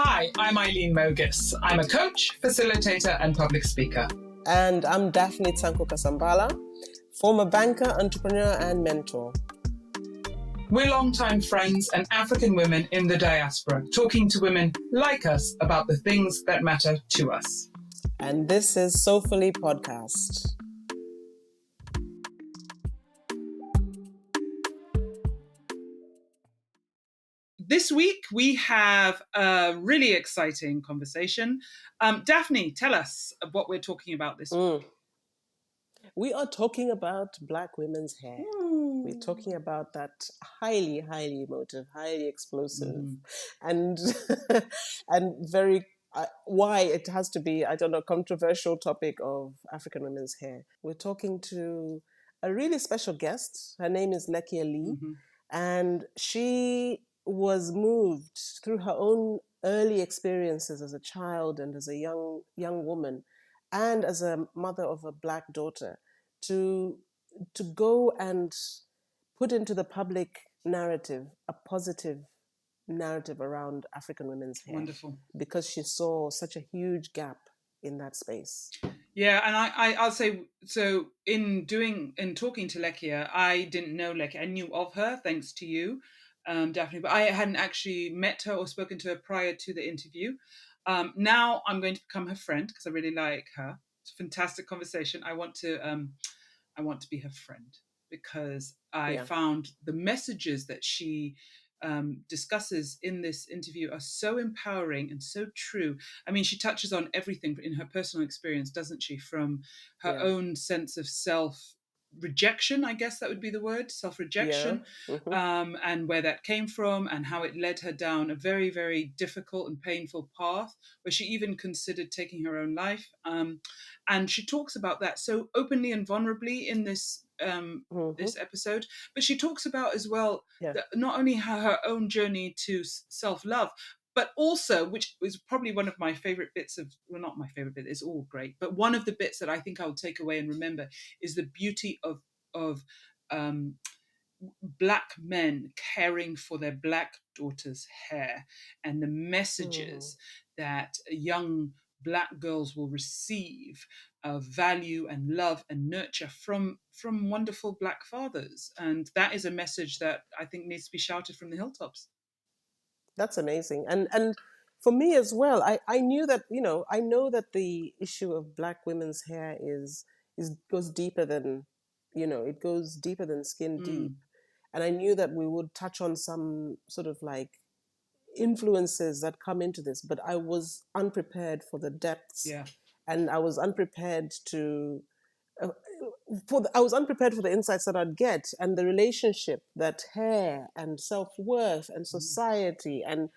Hi, I'm Eileen Mogis. I'm a coach, facilitator, and public speaker. And I'm Daphne Tsanko Kasambala, former banker, entrepreneur, and mentor. We're longtime friends and African women in the diaspora, talking to women like us about the things that matter to us. And this is Soulfully Podcast. This week, we have a really exciting conversation. Daphne, tell us what we're talking about this week. We are talking about Black women's hair. We're talking about that highly emotive, highly explosive, and and very why it has to be, controversial topic of African women's hair. We're talking to a really special guest. Her name is Lekia Lee, and she was moved through her own early experiences as a child and as a young woman, and as a mother of a Black daughter, to go and put into the public narrative a positive narrative around African women's hair. Wonderful. Because she saw such a huge gap in that space. Yeah, and I'll say, so in talking to Lekia, I didn't know Lekia. I knew of her thanks to you, Daphne, but I hadn't actually met her or spoken to her prior to the interview. Now I'm going to become her friend because I really like her. It's a fantastic conversation. I want to be her friend because I found the messages that she discusses in this interview are so empowering and so true. I mean, she touches on everything in her personal experience, doesn't she? From her own sense of self-rejection, I guess that would be the word, self-rejection, and where that came from and how it led her down a very, very difficult and painful path where she even considered taking her own life. And she talks about that so openly and vulnerably in this this episode, but she talks about as well not only her own journey to self-love, but also, which is probably one of my favorite bits of, well, not my favorite bit, it's all great, but one of the bits that I think I'll take away and remember is the beauty of Black men caring for their Black daughters' hair and the messages that young Black girls will receive of value and love and nurture from wonderful Black fathers. And that is a message that I think needs to be shouted from the hilltops. That's amazing. And for me as well, I knew that, I know that the issue of Black women's hair goes deeper than, it goes deeper than skin deep. And I knew that we would touch on some sort of like influences that come into this, but I was unprepared for the depths. Yeah. And I was unprepared I was unprepared for the insights that I'd get and the relationship that hair and self-worth and society and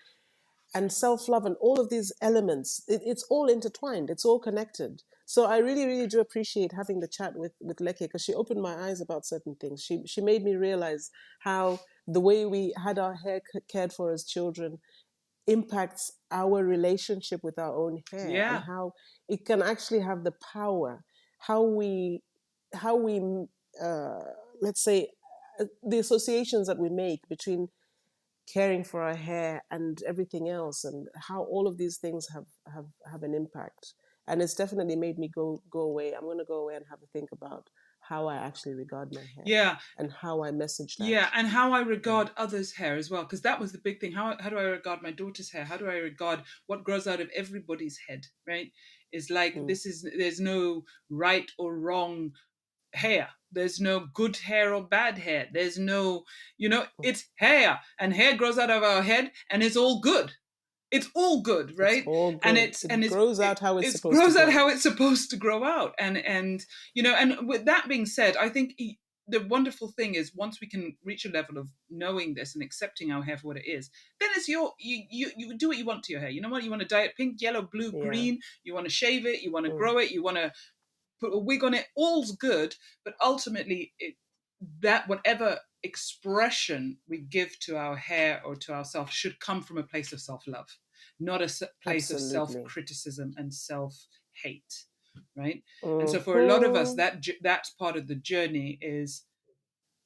self-love and all of these elements, it's all intertwined, it's all connected. So I really, really do appreciate having the chat with Lekia, because she opened my eyes about certain things. She made me realize how the way we had our hair cared for as children impacts our relationship with our own hair, and how it can actually have the power, how we let's say the associations that we make between caring for our hair and everything else, and how all of these things have an impact. And it's definitely made me go away. I'm going to go away and have a think about how I actually regard my hair. Yeah. And how I message that. Yeah, and how I regard others' hair as well, because that was the big thing. How do I regard my daughter's hair? How do I regard what grows out of everybody's head, right? It's like there's no right or wrong hair. There's no good hair or bad hair. There's no, it's hair, and hair grows out of our head, and it's all good. It's all good, right? It's all good. And it grows out how it's supposed grows to grow. out how it's supposed to grow out. And with that being said, I think the wonderful thing is once we can reach a level of knowing this and accepting our hair for what it is, then it's you do what you want to your hair. You know what? You want to dye it pink, yellow, blue, green. You want to shave it. You want to grow it. You want to put a wig on it. All's good, but ultimately, that whatever expression we give to our hair or to ourselves should come from a place of self-love, not a place of self-criticism and self-hate, right? And so for a lot of us, that's part of the journey is,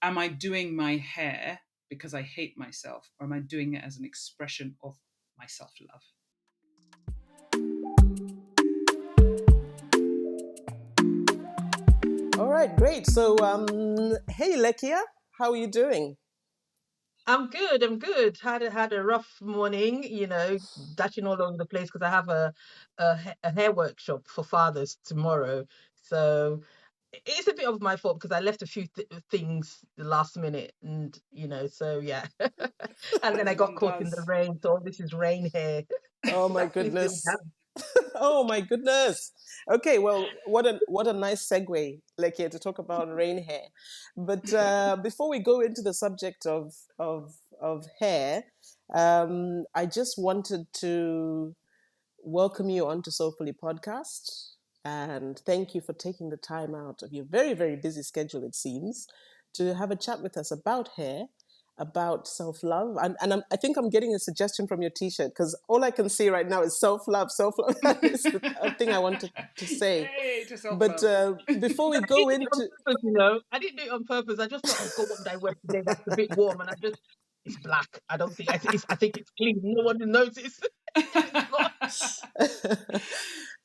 am I doing my hair because I hate myself, or am I doing it as an expression of my self-love? All right, great. So, hey, Lekia, how are you doing? I'm good. I'm good. Had a rough morning, dashing all over the place because I have a hair workshop for fathers tomorrow. So it's a bit of my fault because I left a few things the last minute, and so yeah. And then I As got one caught in the does. rain, so all this is rain hair. Oh my That's me feeling goodness. down. Oh my goodness. Okay, well, what a nice segue, Lekia, to talk about rain hair. But before we go into the subject of hair, I just wanted to welcome you onto Soulfully Podcast. And thank you for taking the time out of your very, very busy schedule, it seems, to have a chat with us about hair, about self love. And I think I'm getting a suggestion from your t shirt because all I can see right now is self love. Self love. That is the thing I wanted to say. Yay to self But love. before we I go didn't do it on into, purpose. I didn't do it on purpose. I just thought, oh God, what did I wear today? That's a bit warm, and it's black. I don't think I think it's clean. No one will notice. Thanks God. That's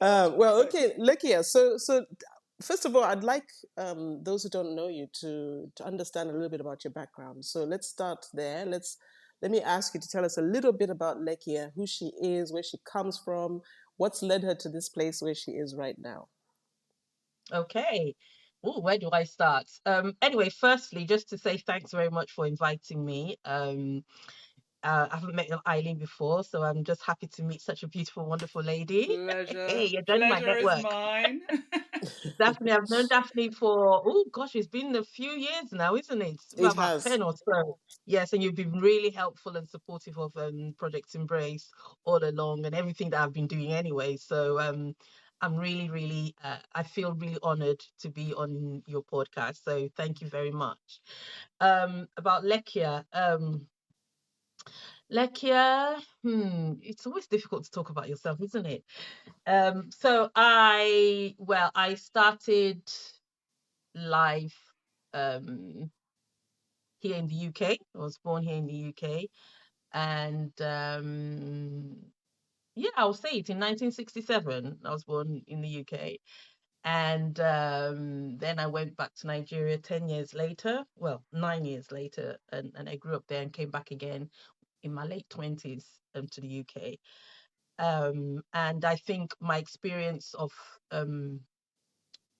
well, perfect. okay, Lekia. So first of all, I'd like those who don't know you to understand a little bit about your background. So let's start there. Let me ask you to tell us a little bit about Lekia, who she is, where she comes from, what's led her to this place where she is right now. Okay. Oh, where do I start? Anyway, firstly, just to say thanks very much for inviting me. I haven't met Eileen before, so I'm just happy to meet such a beautiful, wonderful lady. Hey, Pleasure. you're joining my Pleasure is network. mine. Daphne, I've known Daphne for, oh gosh, it's been a few years now, isn't it? It's It about has. 10 or so. Yes, and you've been really helpful and supportive of Project Embrace all along and everything that I've been doing anyway. So I'm really, really, I feel really honored to be on your podcast. So thank you very much. About Lekia. Lekia, it's always difficult to talk about yourself, isn't it? So I started life um, here in the UK. I was born here in the UK, and yeah, I'll say it in 1967. I was born in the UK, and then I went back to Nigeria 10 years later. Well, 9 years later, and I grew up there and came back again in my late 20s to the UK. And I think my experience of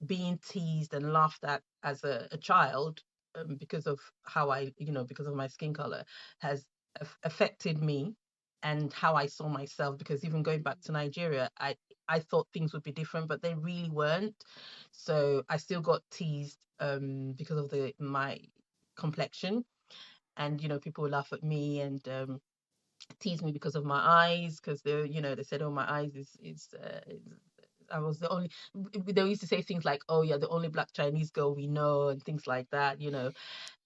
being teased and laughed at as a child because of because of my skin color has affected me and how I saw myself. Because even going back to Nigeria, I thought things would be different, but they really weren't. So I still got teased because of the my complexion, and people would laugh at me and tease me because of my eyes, because they said, oh, my eyes is I was the only. They used to say things like, "Oh, you're the only black Chinese girl we know," and things like that.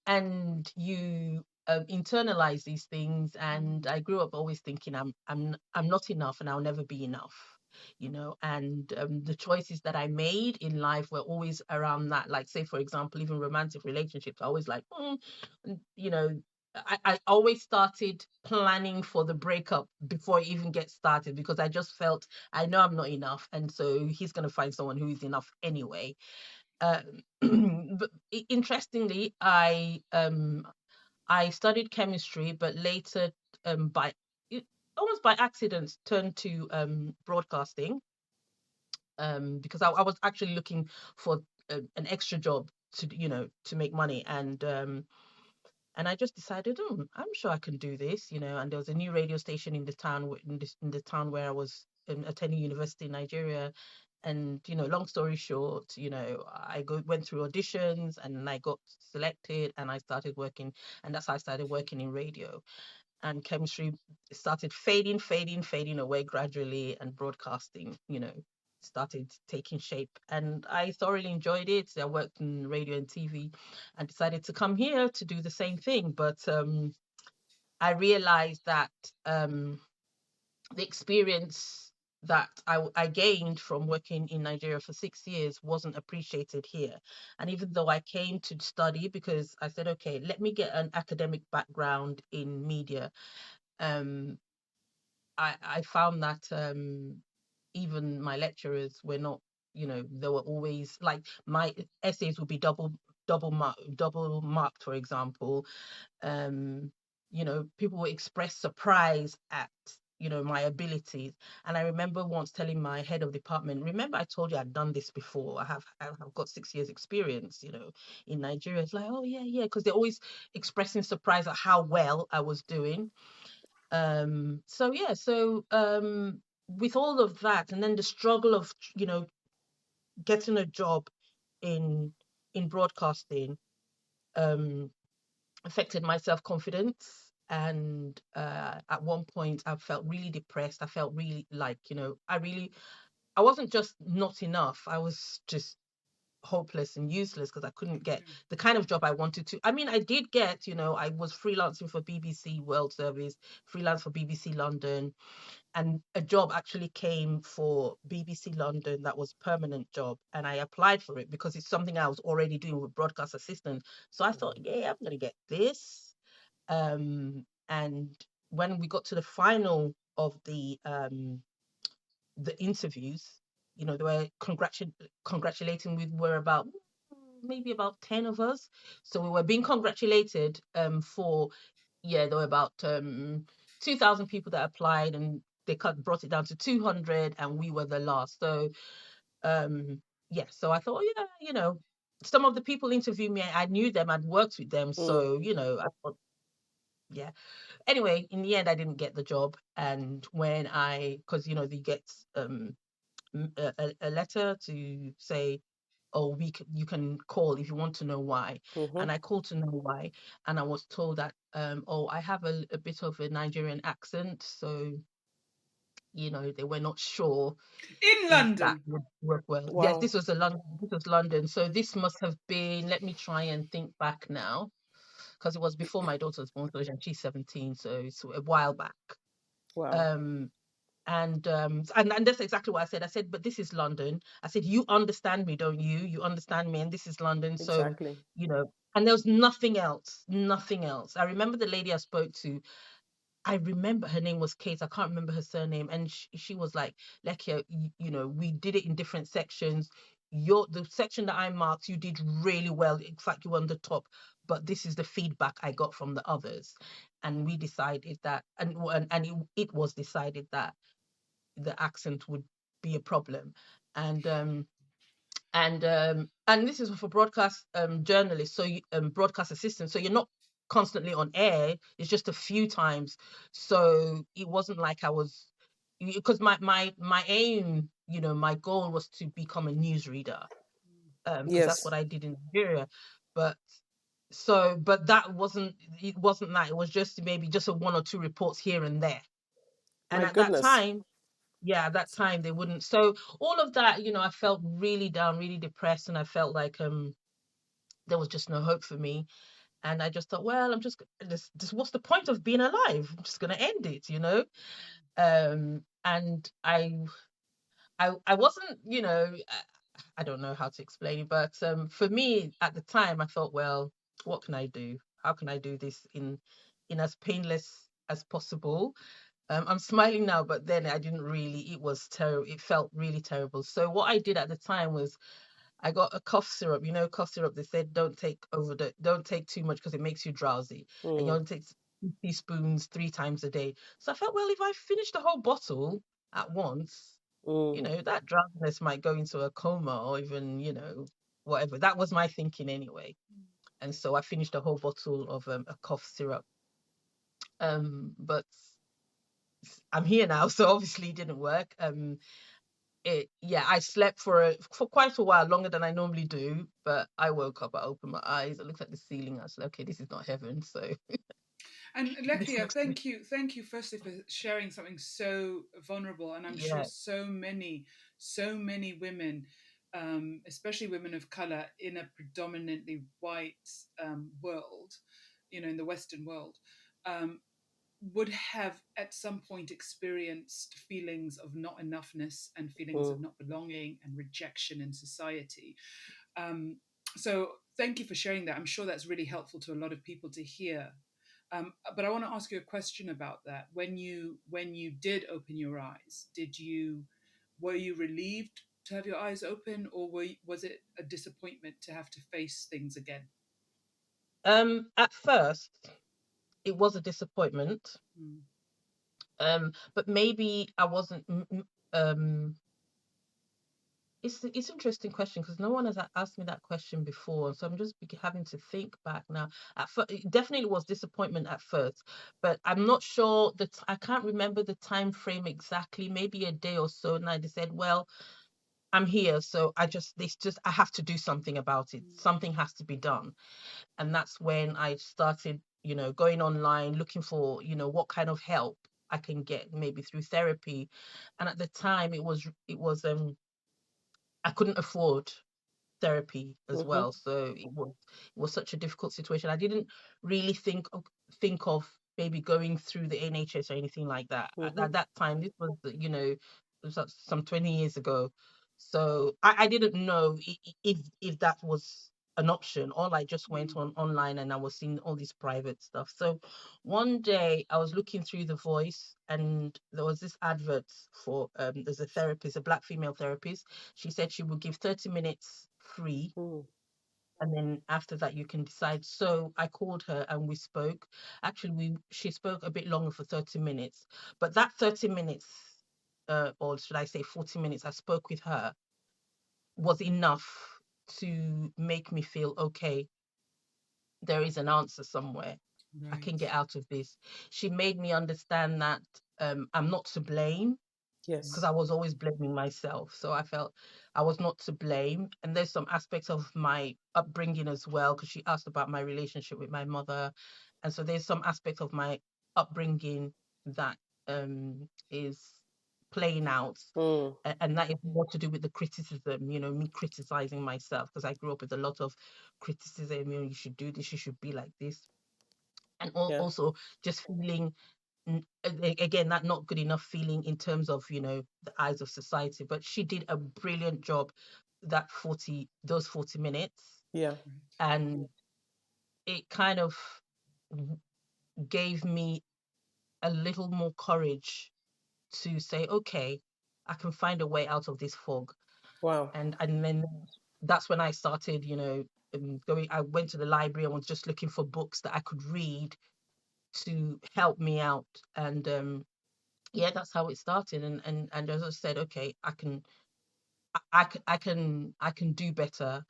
And you internalize these things. And I grew up always thinking I'm not enough, and I'll never be enough. And the choices that I made in life were always around that. Like, say, for example, even romantic relationships, I always like, and, I always started planning for the breakup before it even gets started, because I just felt I know I'm not enough, and so he's going to find someone who is enough anyway. But interestingly, I studied chemistry, but later, by almost by accident, turned to broadcasting, because I was actually looking for an extra job to make money. And I just decided, I'm sure I can do this. And there was a new radio station in the town, in the town where I was attending university in Nigeria. And long story short, went through auditions, and I got selected, and I started working, and that's how I started working in radio. And chemistry started fading away gradually, and broadcasting, started taking shape. And I thoroughly enjoyed it. I worked in radio and TV, and decided to come here to do the same thing. But I realized that the experience that I gained from working in Nigeria for 6 years wasn't appreciated here. And even though I came to study, because I said, okay, let me get an academic background in media, um, I found that even my lecturers were not, there were always like my essays would be double marked, for example. um People would express surprise at my abilities. And I remember once telling my head of department, remember I told you I'd done this before, I've got 6 years experience in Nigeria. It's like, oh yeah, yeah, because they're always expressing surprise at how well I was doing. So yeah, with all of that, and then the struggle of getting a job in broadcasting, um affected my self-confidence. And at one point I felt really depressed. I felt really like, I wasn't just not enough, I was just hopeless and useless because I couldn't get Yeah. the kind of job I wanted to. I mean, I did get, I was freelancing for BBC World Service, freelance for BBC London, and a job actually came for BBC London that was permanent job, and I applied for it because it's something I was already doing with broadcast assistant. So I thought, yeah, I'm going to get this. And when we got to the final of the interviews, they were congratulating. We were about maybe about 10 of us, so we were being congratulated for, yeah, there were about 2,000 people that applied, and they brought it down to 200, and we were the last. So yeah, so I thought, oh, yeah, some of the people interviewing me, I knew them, I'd worked with them, Mm. so I thought, yeah. Anyway, in the end I didn't get the job. And when because they get a letter to say, oh, you can call if you want to know why. Mm-hmm. And I called to know why, and I was told that, oh, I have a bit of a Nigerian accent, so they were not sure In if that London. would work well. Yes, Wow. this was London, so this must have been, let me try and think back now, because it was before my daughter was born, so she's 17, so it's a while back. Wow. um and that's exactly what I said. I said, but this is London. I said, you understand me, don't you? You understand me, and this is London. So, Exactly. and there was nothing else, nothing else. I remember the lady I spoke to. I remember her name was Kate. I can't remember her surname. And she was like, Lekia, we did it in different sections. The section that I marked, you did really well. It's like you were on the top. But this is the feedback I got from the others. And we decided that, and it was decided that the accent would be a problem. And this is for broadcast journalists, so broadcast assistants, so you're not constantly on air, it's just a few times. So it wasn't like I was, because my aim, my goal was to become a newsreader, because that's Yes. what I did in Nigeria. But but that wasn't, it wasn't that, it was just maybe just a one or two reports here and there. And My at that goodness. time, yeah, at that time they wouldn't. So all of that, I felt really down, really depressed, and I felt like there was just no hope for me. And I just thought, well, I'm just this what's the point of being alive? I'm just gonna end it. And I wasn't, I don't know how to explain it, but for me at the time I thought, well, what can I do? How can I do this in as painless as possible? I'm smiling now, but then I didn't really. It was terrible. It felt really terrible. So what I did at the time was I got a cough syrup. Cough syrup. They said don't take too much because it makes you drowsy, and you Mm. only take 2 teaspoons 3 times a day. So I felt, well, if I finish the whole bottle at once, Mm. that drowsiness might go into a coma, or even whatever. That was my thinking anyway. And so I finished the whole bottle of a cough syrup. But I'm here now, so obviously it didn't work. Yeah, I slept for quite a while, longer than I normally do. But I woke up, I opened my eyes, I looked at the ceiling, I was like, okay, this is not heaven. So And this Lekia, looks like, thank you firstly for sharing something so vulnerable. And I'm sure yeah. so many women, especially women of color in a predominantly white world, in the Western world, um, would have at some point experienced feelings of not enoughness and feelings of Mm. not belonging and rejection in society. Um, so thank you for sharing that. I'm sure that's really helpful to a lot of people to hear. But I want to ask you a question about that. When you did open your eyes, were you relieved to have your eyes open, or was it a disappointment to have to face things again? At first, it was a disappointment. Mm. But maybe I wasn't. It's an interesting question because no one has asked me that question before, so I'm just having to think back now. At first, it definitely was disappointment at first, but I'm not sure that I can't remember the time frame exactly. Maybe a day or so, and I just said, "Well, I'm here, so I have to do something about it. Something has to be done." And that's when I started, going online looking for, what kind of help I can get, maybe through therapy. And at the time, I couldn't afford therapy as Mm-hmm. well. So it was such a difficult situation. I didn't really think of maybe going through the NHS or anything like that. At Mm-hmm. that time, this was it was some 20 years ago. So I didn't know if that was an option. All I just went Mm. on online and I was seeing all this private stuff. So one day I was looking through The Voice and there was this advert for there's a therapist, a black female therapist. She said she would give 30 minutes free, Mm. and then after that you can decide. So I called her and we spoke. Actually, we she spoke a bit longer for 30 minutes, but that 30 minutes, or should I say 40 minutes, I spoke with her, was enough to make me feel okay. There is an answer somewhere. I can Right. get out of this. She made me understand that I'm not to blame, because Yes. I was always blaming myself. So I felt I was not to blame. And there's some aspects of my upbringing as well, because she asked about my relationship with my mother. And so there's some aspect of my upbringing that is playing out. Mm. And that is more to do with the criticism, me criticizing myself, because I grew up with a lot of criticism. You should do this, you should be like this. And Yeah. also just feeling, again, that not good enough feeling in terms of the eyes of society. But she did a brilliant job, those 40 minutes. Yeah. Right. And it kind of w- gave me a little more courage to say, okay, I can find a way out of this fog. Wow. And then that's when I started, going. I went to the library and was just looking for books that I could read to help me out. And yeah, that's how it started. And as I said, okay, I can do better.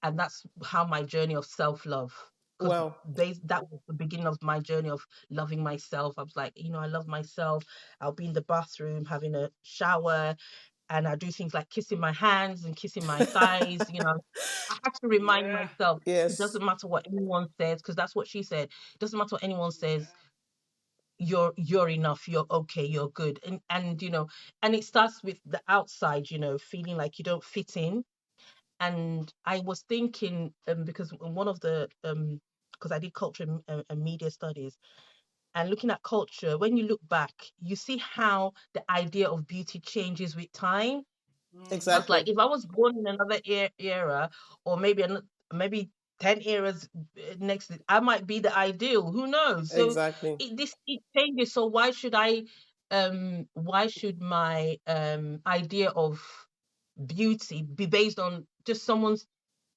And that's how my journey of self-love, because Wow. that was the beginning of my journey of loving myself. I was like, I love myself. I'll be in the bathroom having a shower, and I do things like kissing my hands and kissing my thighs. I have to remind Yeah. myself it Yes. doesn't matter what anyone says, because that's what she said. It doesn't matter what anyone says. Yeah. You're enough, you're okay, you're good. And and it starts with the outside, feeling like you don't fit in. And I was thinking, because one of the because I did culture and media studies, and looking at culture, when you look back, you see how the idea of beauty changes with time. I was Mm-hmm. Exactly. like, if I was born in another era, or maybe 10 eras next, I might be the ideal. Who knows? So Exactly. it changes. So why should my idea of beauty be based on just someone's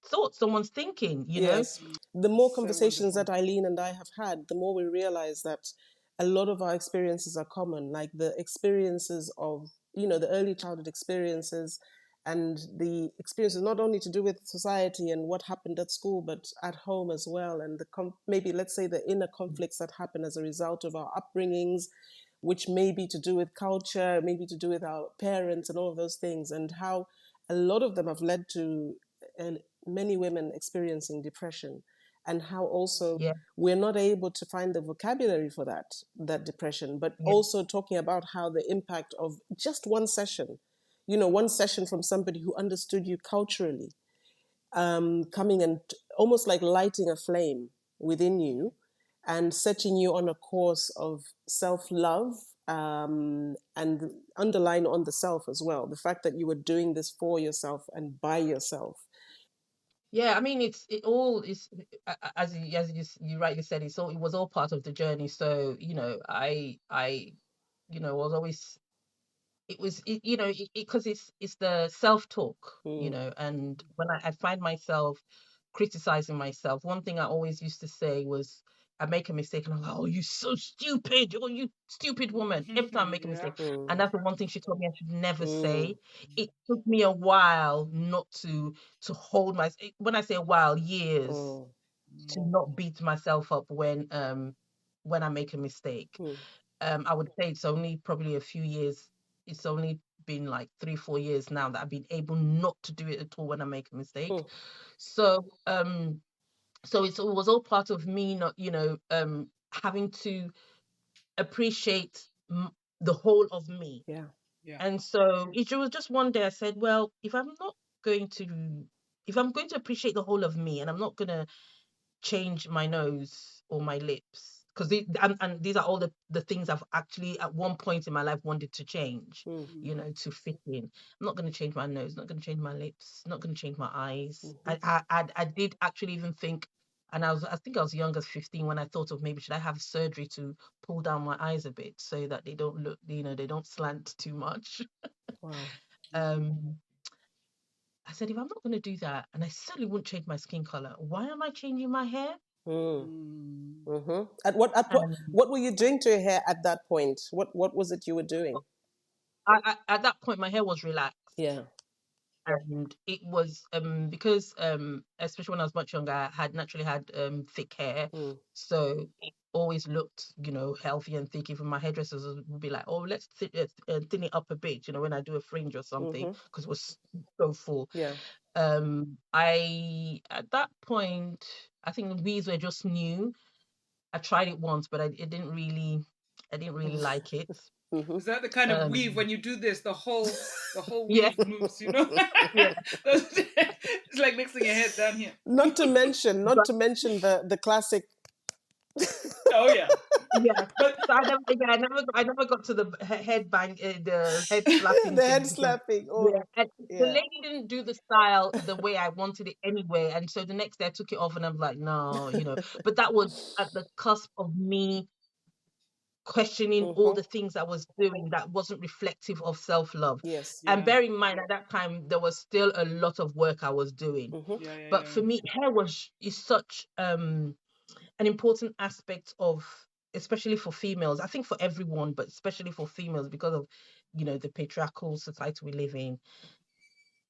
thoughts, someone's thinking? Yes. Mm. The more So conversations wonderful. that Eileen and I have had, the more we realize that a lot of our experiences are common, like the experiences of, the early childhood experiences and the experiences not only to do with society and what happened at school, but at home as well. And maybe, let's say, the inner conflicts that happen as a result of our upbringings, which may be to do with culture, maybe to do with our parents and all of those things, and how a lot of them have led to uh, many women experiencing depression, and how also Yeah, we're not able to find the vocabulary for that depression, but yeah, also talking about how the impact of just one session from somebody who understood you culturally, coming and almost like lighting a flame within you and setting you on a course of self-love, and underline on the self as well, the fact that you were doing this for yourself and by yourself. yeah. I mean, it all is, as you rightly said, it was all part of the journey. So I was always you know, because it's the self-talk, you Mm. know. And when I find myself criticizing myself, one thing I always used to say was, I make a mistake and I'm like, oh, you so stupid, oh, you stupid woman, every time I make a Yeah. mistake. And Mm. that's the one thing she told me I should never Mm. say. It took me a while not to hold my, when I say a while, years, Mm. to not beat myself up when I make a mistake. Mm. I would say it's only probably a few years. It's only been like 3, 4 years now that I've been able not to do it at all when I make a mistake. Mm. So, it was all part of me not, having to appreciate the whole of me. Yeah. Yeah. And so it was just one day I said, well, going to, if I'm going to appreciate the whole of me, and I'm not going to change my nose or my lips, because and these are all the things I've actually at one point in my life wanted to change, Mm. to fit in. I'm not going to change my nose, not going to change my lips, not going to change my eyes. Mhm. I did actually even think, and I think I was young as 15 when I thought of maybe should I have surgery to pull down my eyes a bit so that they don't look, they don't slant too much. Wow. um I said, if I'm not going to do that, and I certainly wouldn't change my skin color, why am I changing my hair? Mm. Mm. Mm-hmm. What were you doing to your hair at that point? What was it you were doing? At that point, my hair was relaxed, Yeah. and it was because especially when I was much younger, I had naturally had thick hair, Mm. so it always looked, healthy and thick. Even my hairdressers would be like, "Oh, let's thin it up a bit," when I do a fringe or something, Mm-hmm. because it was so full. Yeah. I At that point, I think the weaves were just new. I tried it once, but I didn't really like it. Mm-hmm. Is that the kind of weave Um, when you do this, the whole yeah, weave moves, you know? yeah, It's like mixing your head down here. Not but to mention the classic Oh yeah. yeah. But So I never got to the head bang, the head slapping the thing head because slapping. yeah, Oh, and the yeah. lady didn't do the style the way I wanted it anyway, and so the next day I took it off and I'm like, no, But that was at the cusp of me questioning all Mm-hmm. the things I was doing that wasn't reflective of self-love. Yes. And yeah. bear in mind at that time there was still a lot of work I was doing. Mm-hmm. Yeah, yeah, But yeah, for me, hair was is such an important aspect of, especially for females. I think for everyone, but especially for females because of, the patriarchal society we live in.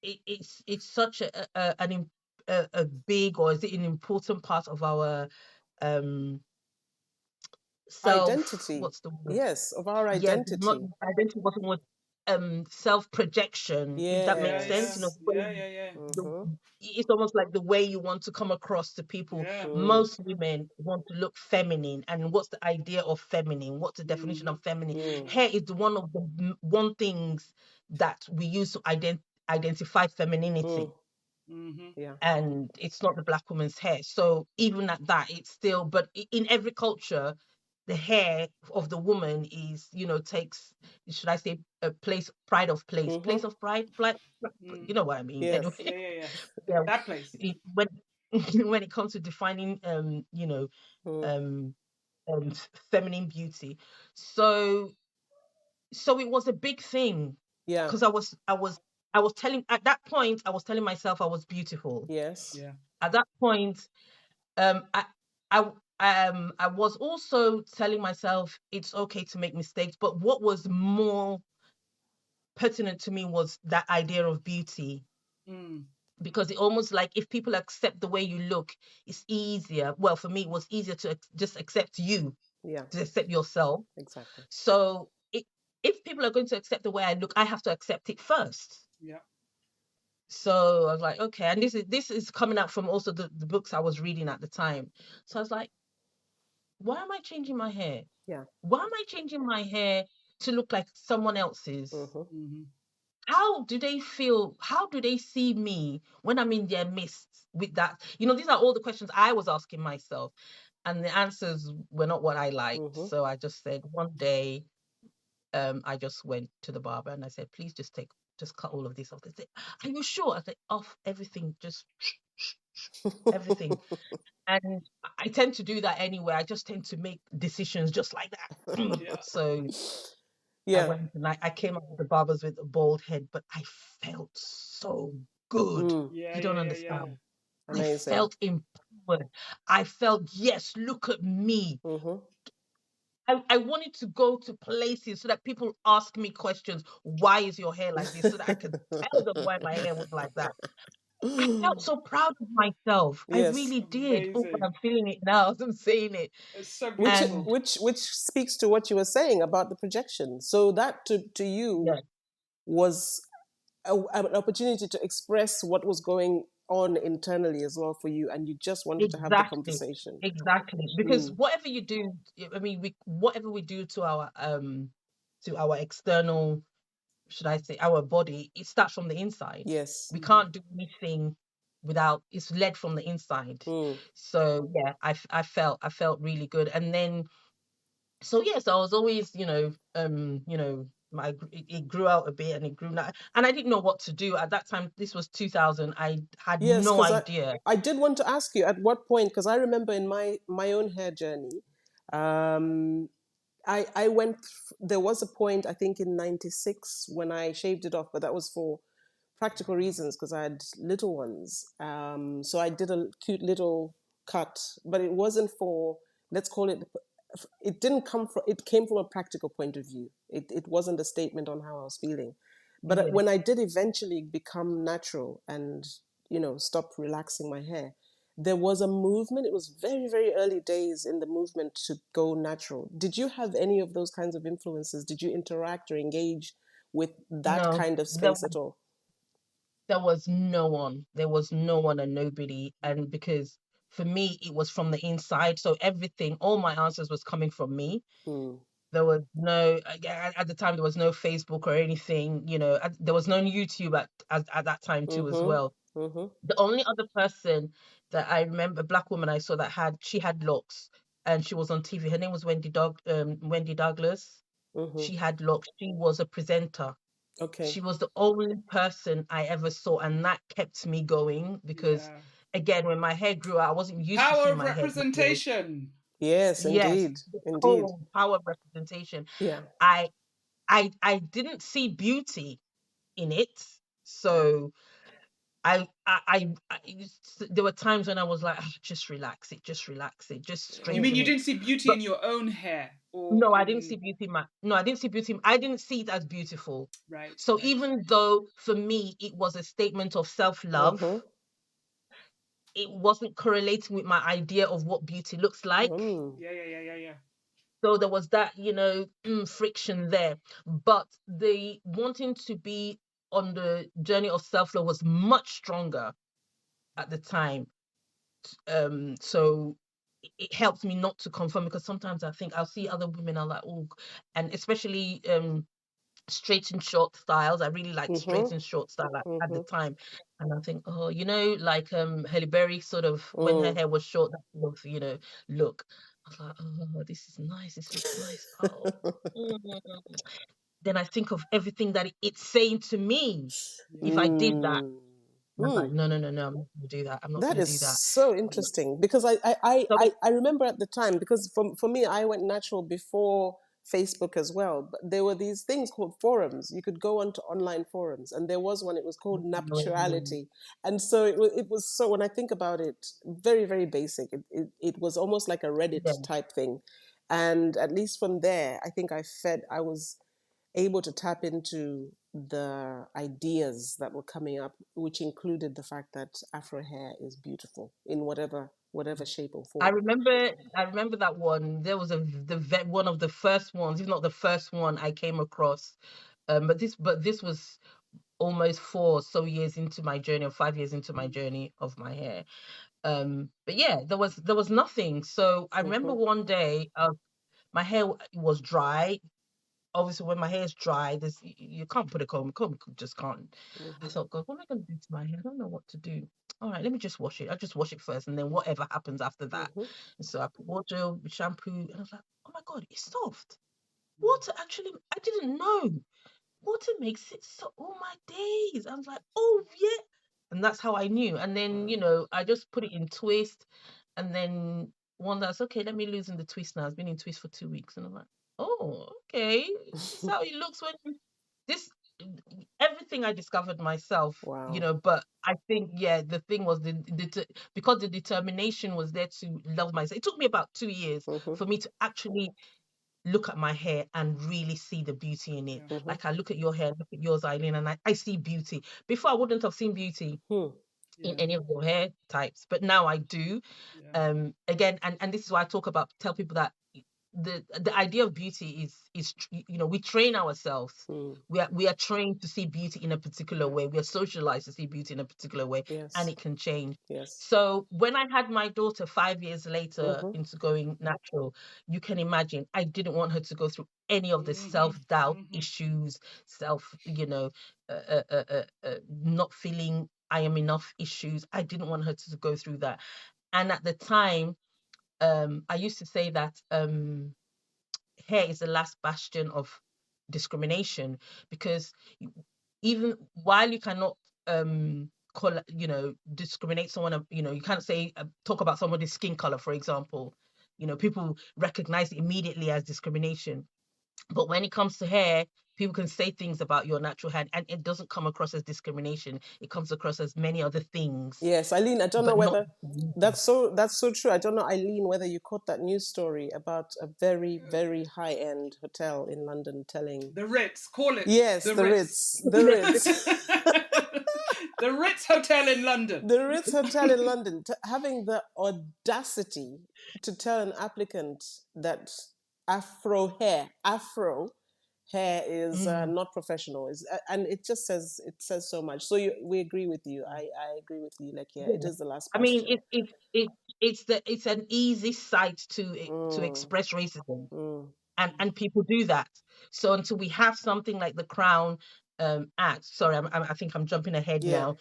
It's such a big, or is it an important part of our um Identity. what's the word? Yes, of our Yeah, not identity. identity, wasn't what, self projection, if that makes yeah, sense. yeah, Yes. Way, yeah, yeah, yeah, the, Mm-hmm. it's almost like the way you want to come across to people. yeah. Mm. Most women want to look feminine, and what's the idea of feminine? What's the definition Mm-hmm. of feminine? Mm. Hair is one of the one things that we use to identify Mm. femininity, Mm-hmm. Yeah. and it's not the black woman's hair. So even at that, it's still, but in every culture, the hair of the woman is, takes, should I say, a Mm-hmm. place of pride, pride, Mm. you know what I mean. Anyway, Yes. Yeah, yeah, yeah. yeah, That place. when when it comes to defining, Mm. um, um, feminine beauty, so it was a big thing Yeah. because I was telling at that point I was telling myself I was beautiful. Yes. Yeah. At that point, um I I was also telling myself it's okay to make mistakes, but what was more pertinent to me was that idea of beauty, Mm. because it almost like if people accept the way you look, it's easier. Well, for me, it was easier to just accept you, Yeah. to accept yourself. Exactly. So if people are going to accept the way I look, I have to accept it first. Yeah. So I was like, okay, and this is coming out from also the books I was reading at the time. So I was like, why am I changing my hair? Yeah. Why am I changing my hair to look like someone else's? Mm-hmm. Mm-hmm. How do they feel? How do they see me when I'm in their midst with that? These are all the questions I was asking myself, and the answers were not what I liked. Mm-hmm. So I just said one day, I just went to the barber and I said, please just cut all of this off. They said, are you sure? I said, off everything, just everything. And I tend to do that anyway. I just tend to make decisions just like that. Yeah. So I Yeah. went and I came up with the barbers with a bald head, but I felt so good. Mm. Yeah, You yeah, don't yeah, yeah. understand. I Amazing. felt empowered. I felt, yes, look at me. Mm-hmm. I wanted to go to places so that people ask me questions. Why is your hair like this? So that I could tell them why my hair was like that. I felt so proud of myself. I Yes. really did. Oh, but Amazing. I'm feeling it now as I'm saying it. It's so which And beautiful. which speaks to what you were saying about the projection. So that to you yeah, was an opportunity to express what was going on internally as well for you, and you just wanted to have the exactly. conversation. Exactly. Because Mm. whatever you do, I mean, whatever we do to our external, should I say, our body, it starts from the inside. Yes. We Hmm. can't do anything without it's led from the inside. Mm. So yeah, I felt really good. And then so yes, I was always, it grew out a bit and it grew now, and I didn't know what to do at that time. This was 2000. I had Yes, no because idea. I did want to ask you at what point, because I remember in my own hair journey, um, I went. There was a point I think in '96 when I shaved it off, but that was for practical reasons because I had little ones. So I did a cute little cut, but it wasn't for, let's call it. It didn't come from. It came from a practical point of view. It wasn't a statement on how I was feeling. But Yeah, when I did eventually become natural and stop relaxing my hair, there was a movement. It was very, very early days in the movement to go natural. Did you have any of those kinds of influences? Did you interact or engage with that no, kind of space at all? there was no one and nobody, and because for me it was from the inside, so everything, all my answers was coming from me. Mm. There was no at the time there was no Facebook or anything, there was no YouTube at that time too as Mm-hmm. well. Mm-hmm. The only other person that I remember, a black woman I saw that had locks, and she was on TV. Her name was Wendy Douglas. Mm-hmm. She had locks. She was a presenter. Okay. She was the only person I ever saw, and that kept me going because, Yeah. again, when my hair grew out, I wasn't used to Power seeing of my hair that way. representation. Yes, Yes, indeed. the Indeed. whole power of representation. Yeah. I I didn't see beauty in it, Yeah. so there were times when I was like, "Ah, just relax it, just You mean straighten you it." didn't see beauty But in your own hair or no, I didn't see in. beauty in my no, I didn't see beauty. I didn't see it as beautiful. Right, So right. even though for me it was a statement of Mm-hmm. self-love, it wasn't correlating with my idea of what beauty looks like. Mm. Yeah, yeah, yeah, yeah, yeah. So there was that, friction there. But the wanting to be on the journey of self-love was much stronger at the time. So it helps me not to conform, because sometimes I think I'll see other women are like, oh, and especially straight and short styles. I really like straight Mm-hmm. and short style at the Mm-hmm. time. And I think, oh, like Halle Berry, sort of when her Mm. hair was short, that sort of, look. I was like, oh, this is nice. This looks nice. Oh. Mm. Then I think of everything that it's saying to me if Yeah. I did that. Mm. And I'm like, Mm. no, no, no, no, I'm not going to do that. I'm not That going to is do that. so interesting because So that, I remember at the time, because for me I went natural before Facebook as well, but there were these things called forums. You could go onto online forums, and there was one, it was called Napturality. And so it was so, when I think about it, very, very basic. It was almost like a yeah, Reddit type thing. And at least from there, I think I was able to tap into the ideas that were coming up, which included the fact that Afro hair is beautiful in whatever shape or I form. remember, I remember that one. There was one of the first ones, if not the first one I came across. But this was almost 4 years into my journey, or 5 years into my Mm. journey of my hair. But yeah, there was nothing. So I remember Mm-hmm. one day, my hair was dry. Obviously, when my hair is dry, you can't put a comb, just can't. I Mm-hmm. thought, God, what am I going to do to my hair? I don't know what to do. All right, let me just wash it. I'll just wash it first, and then whatever happens after that. Mm-hmm. And so I put water, shampoo, and I was like, oh my God, it's soft. Mm. Water actually, I didn't know. Water makes it so, oh my days. I was like, oh yeah. And that's how I knew. And then, Wow. I just put it in twist. And then one that's okay, let me loosen the twist now. It's been in twist for 2 weeks. And I'm like, oh, okay, this is how it looks when this everything I discovered myself, Wow. but I think, yeah, the thing was because the determination was there to love myself. It took me about 2 years Mm-hmm. for me to actually look at my hair and really see the beauty in it. Yeah. Mm-hmm. Like I look at your hair, look at yours, Eileen, and I see beauty. Before I wouldn't have seen beauty Hmm. in Yeah. any of your hair types, but now I do. Yeah. Again, and this is why I tell people that the idea of beauty is we train ourselves. Hmm. We are trained to see beauty in a particular Yeah. way. We are socialized to see beauty in a particular way, and Yes. it can change. Yes. So when I had my daughter 5 years later Mm-hmm. into going natural, you can imagine I didn't want her to go through any of the Mm-hmm. self-doubt Mm-hmm. issues, not feeling I am enough issues. I didn't want her to go through that. And at the time, I used to say that hair is the last bastion of discrimination, because even while you cannot discriminate someone, you can't say talk about somebody's skin color, for example. People recognize it immediately as discrimination. But when it comes to hair, people can say things about your natural hair, and it doesn't come across as discrimination. It comes across as many other things, Yes, Eileen, I don't know but not whether that's so true. I don't know, Eileen, whether you caught that news story about a very, very high-end hotel in London telling. The Ritz. Call it Yes, the the Ritz. Ritz. The Ritz. The Ritz Hotel in London. The Ritz Hotel in London having the audacity to tell an applicant that Afro hair is Mm. not professional. And it says so much. So we agree with you. I agree with you. Like, yeah, it Yeah. is the last I mean, bastion. it's an easy site to Mm, express racism, mm, and people do that. So until we have something like the Crown Act, sorry, I think I'm jumping ahead yeah. now.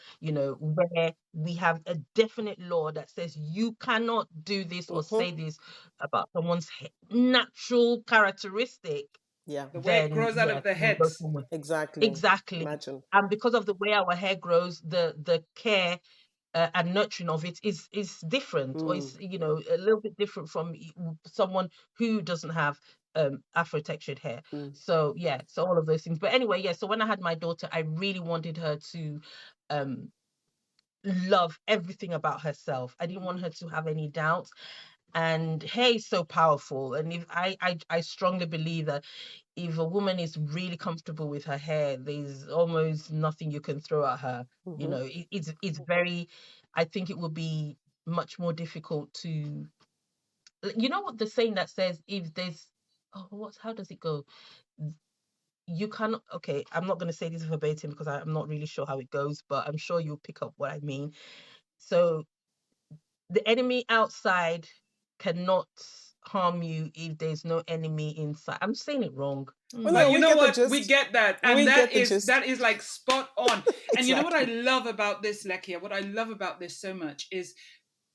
Where we have a definite law that says you cannot do this or say Mm-hmm. this about someone's natural characteristic, Yeah. The way it then grows out yeah, of their we'll go heads. forward. Exactly. Exactly. Imagine. And because of the way our hair grows, the care and nurturing of it is different, or Mm, it's a little bit different from someone who doesn't have Afro textured hair. mm, So yeah, so all of those things. But anyway, yeah. So when I had my daughter, I really wanted her to um, love everything about herself. I didn't want Mm-hmm. her to have any doubts. And hair is so powerful, and if I strongly believe that if a woman is really comfortable with her hair, there's almost nothing you can throw at her. mm-hmm. It's very. I think it would be much more difficult to. What the saying that says, if there's, oh, how does it go? You cannot. Okay, I'm not going to say this verbatim because I'm not really sure how it goes, but I'm sure you'll pick up what I mean. So the enemy outside cannot harm you if there's no enemy inside. I'm saying it wrong. Well, But no, you we know get the what? We gist. get that. And We that get the is gist. that is like spot on. And you know what I Exactly. love about this, Lekia? What I love about this so much is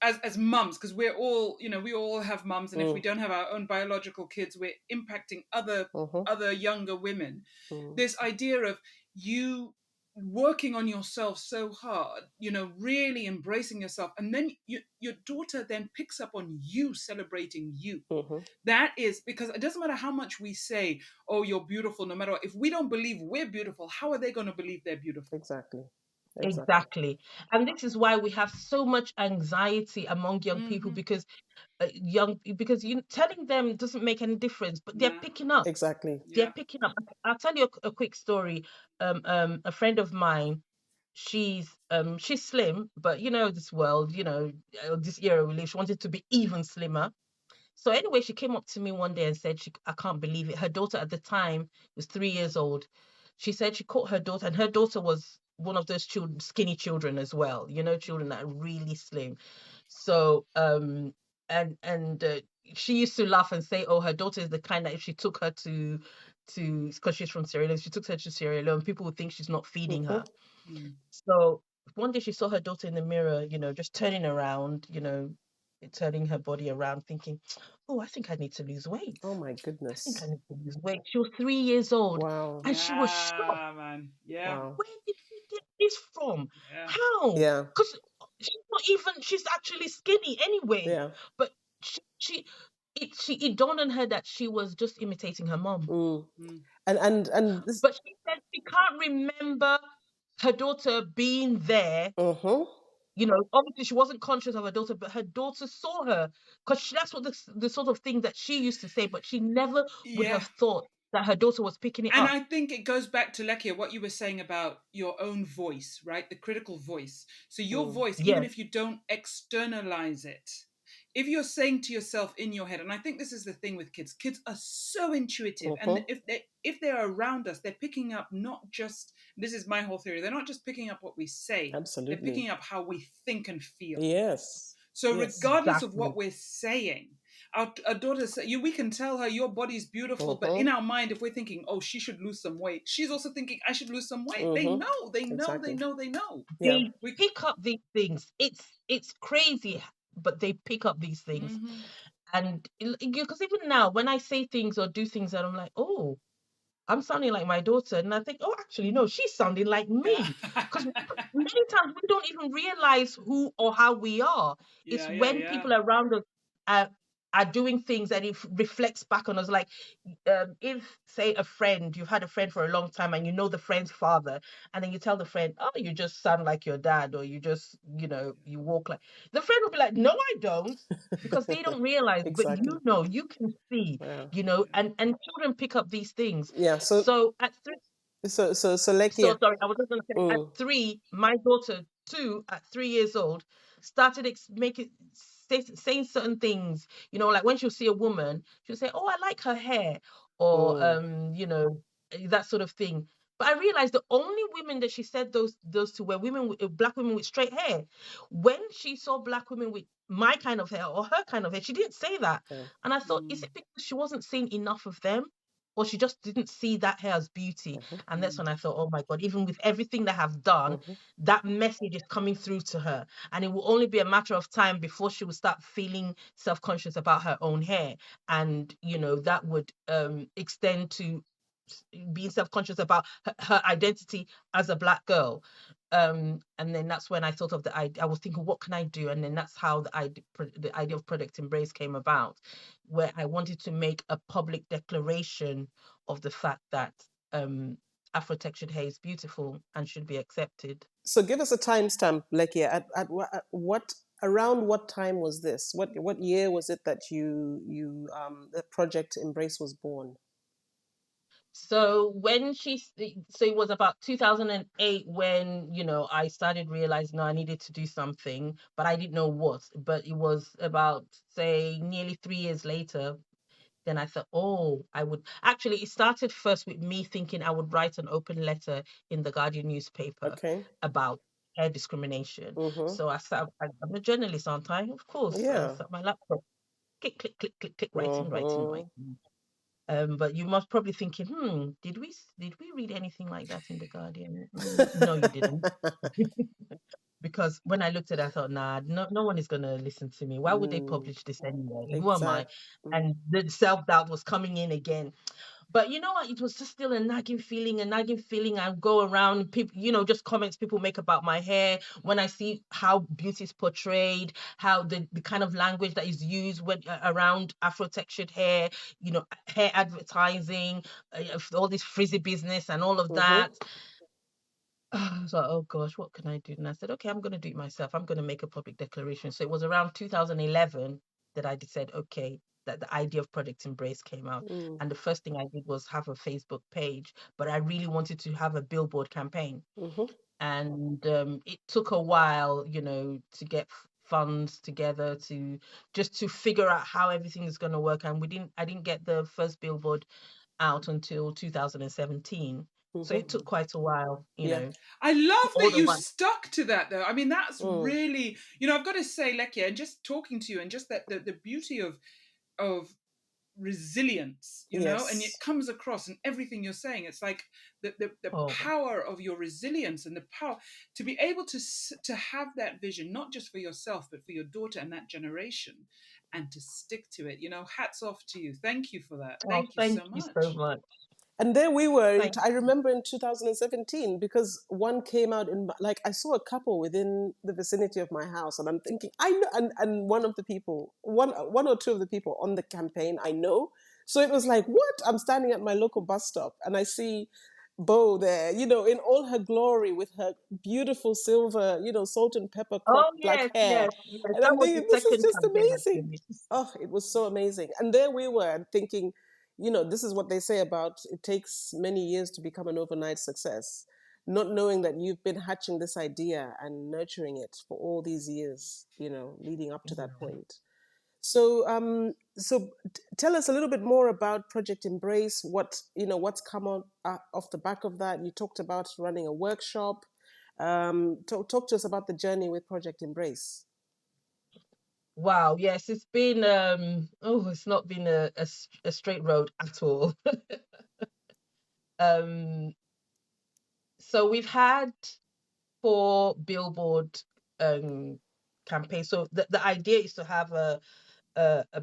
as mums, because we're all, we all have mums, and if we Mm, don't have our own biological kids, we're impacting other mm-hmm, other younger women. mm, This idea of you working on yourself so hard, really embracing yourself, and then your daughter then picks up on you celebrating you. mm-hmm. That is because it doesn't matter how much we say, oh, you're beautiful, no matter what. If we don't believe we're beautiful, how are they going to believe they're beautiful? Exactly. Exactly. Exactly. And this is why we have so much anxiety among young people, Mm-hmm. because you telling them doesn't make any difference, but they're Nah. picking up. Exactly. They're Yeah. picking up. I'll tell you a quick story. A friend of mine, she's slim, but this world, this era we live, she wanted to be even slimmer. So anyway, she came up to me one day and said, I can't believe it. Her daughter at the time was 3 years old. She said she caught her daughter, and her daughter was one of those children, skinny children as well. Children that are really slim. So and she used to laugh and say, "Oh, her daughter is the kind that if she took her because she's from Sierra Leone, she took her to Sierra Leone, people would think she's not feeding Mm-hmm. her." Mm. So one day she saw her daughter in the mirror, just turning around, turning her body around, thinking, "Oh, I think I need to lose weight. Oh my I think I goodness. need to lose weight." She was 3 years old, Wow. and she was shocked. Yeah, man. Yeah. Wow. Where did you get this from? Yeah. How? Yeah. Because she's not even, she's actually skinny anyway. Yeah. But she it dawned on her that she was just imitating her mom. Mm. Mm. And this. But she said she can't remember her daughter being there. Mm-hmm. Obviously she wasn't conscious of her daughter, but her daughter saw her, because that's what the sort of thing that she used to say, but she never would Yeah. have thought that her daughter was picking it And up. I think it goes back to Lekia, what you were saying about your own voice, right? The critical voice. So your Mm. voice, even Yes, if you don't externalize it, if you're saying to yourself in your head, and I think this is the thing with kids are so intuitive, and Mm-hmm. if they're around us, they're picking up not just, this is my whole theory, they're not just picking up what we say, they're Absolutely. picking up how we think and feel. Yes. So Yes. regardless of exactly. what we're saying, our daughter say, we can tell her your body's beautiful, but in Mm-hmm. our mind, if we're thinking, oh, she should lose some weight, she's also thinking I should lose some weight. They Mm-hmm. know, they know, they Exactly. know, they know. Yeah. They We. pick up these things. It's crazy, but they pick up these things. Mm-hmm. And because even now, when I say things or do things that I'm like, oh, I'm sounding like my daughter, and I think, oh, actually, no, she's sounding like Yeah. me. Because many times we don't even realize who or how we are. It's Yeah, yeah, when yeah. people around us are, are doing things and it reflects back on us. Like, if, say, a friend, you've had a friend for a long time and you know the friend's father, and then you tell the friend, oh, you just sound like your dad, or you just, you walk like, the friend will be like, no, I don't. Because they don't realize, but Exactly. you can see, Yeah. Yeah. and children pick up these things. Yeah. So So at three, so so Lekia. sorry, I was just going to say, at Mm. 3, my daughter, 2, at 3 years old, started making, saying certain things. Like when she'll see a woman, she'll say, "Oh, I like her hair," or Mm. that sort of thing. But I realized the only women that she said those to were women, black women with straight hair. When she saw black women with my kind of hair or her kind of hair, she didn't say that. Yeah. And I thought, is Mm. it because she wasn't seeing enough of them? Or she just didn't see that hair as beauty. Mm-hmm. And that's Mm. when I thought, oh my God, even with everything that I've done, Mm-hmm. that message is coming through to her. And it will only be a matter of time before she will start feeling self conscious about her own hair. And, that would extend to being self conscious about her identity as a black girl. And then that's when I thought of the idea. I was thinking, what can I do? And then that's how the idea of Project Embrace came about, where I wanted to make a public declaration of the fact that um, Afro Textured Hair is beautiful and should be accepted. So give us a timestamp, Lekia. At what around what time was this? What year was it that the project Embrace was born? So so it was about 2008 when, I started realizing, no, I needed to do something, but I didn't know what. But it was about, say, nearly 3 years later, then I thought, oh, I would actually, it started first with me thinking I would write an open letter in the Guardian newspaper Okay. about hair discrimination. Mm-hmm. So I'm a journalist, aren't I? Of course. I Yeah. sat my laptop, click, click, click, click, click, writing, writing, Mm-hmm. writing. But you must probably thinking, did we read anything like that in the Guardian? No, you didn't. Because when I looked at it, I thought, nah, no one is gonna listen to me. Why would they Mm, publish this anyway? Who am I? exact. Mm, And the self-doubt was coming in again. But you know what? It was just still a nagging feeling, a nagging feeling. I go around, people, just comments people make about my hair. When I see how beauty is portrayed, how the kind of language that is used around Afro textured hair, hair advertising, all this frizzy business and all of mm-hmm. that. I was like, oh gosh, what can I do? And I said, okay, I'm going to do it myself. I'm going to make a public declaration. So it was around 2011 that I decided, okay, that the idea of Project Embrace came out. Mm, And the first thing I did was have a Facebook page, but I really wanted to have a billboard campaign. mm-hmm. And it took a while, to get funds together to just to figure out how everything is going to work. And I didn't get the first billboard out until 2017. So Mm-hmm. it took quite a while, Yeah. I love all that the you while. stuck to that, though. I mean, that's Mm, really, I've got to say, Lekia, and just talking to you, and just that the beauty of resilience, and it yes. comes across in everything you're saying. It's like the Oh, power of your resilience, and the power to be able to have that vision, not just for yourself but for your daughter and that generation, and to stick to it. Hats off to you. Thank you for that. oh, Thank you thank so you so much. much. And there we were. Thank I remember in 2017 because one came out in like I saw a couple within the vicinity of my house, and I'm thinking I know, and one of the people, one or two of the people on the campaign I know. So it was like, what? I'm standing at my local bus stop, and I see Bo there, in all her glory with her beautiful silver, salt and pepper Oh cropped black yes, hair, yes, yes. and That I'm was the thinking, this is second just campaign I amazing. finished. Oh, it was so amazing. And there we were thinking, this is what they say about it takes many years to become an overnight success. Not knowing that you've been hatching this idea and nurturing it for all these years, leading up to that point. So tell us a little bit more about Project Embrace. What's come on off the back of that? You talked about running a workshop. Talk to us about the journey with Project Embrace. Wow, yes, it's been it's not been a straight road at all. Um, so we've had 4 billboard campaigns. So the idea is to have a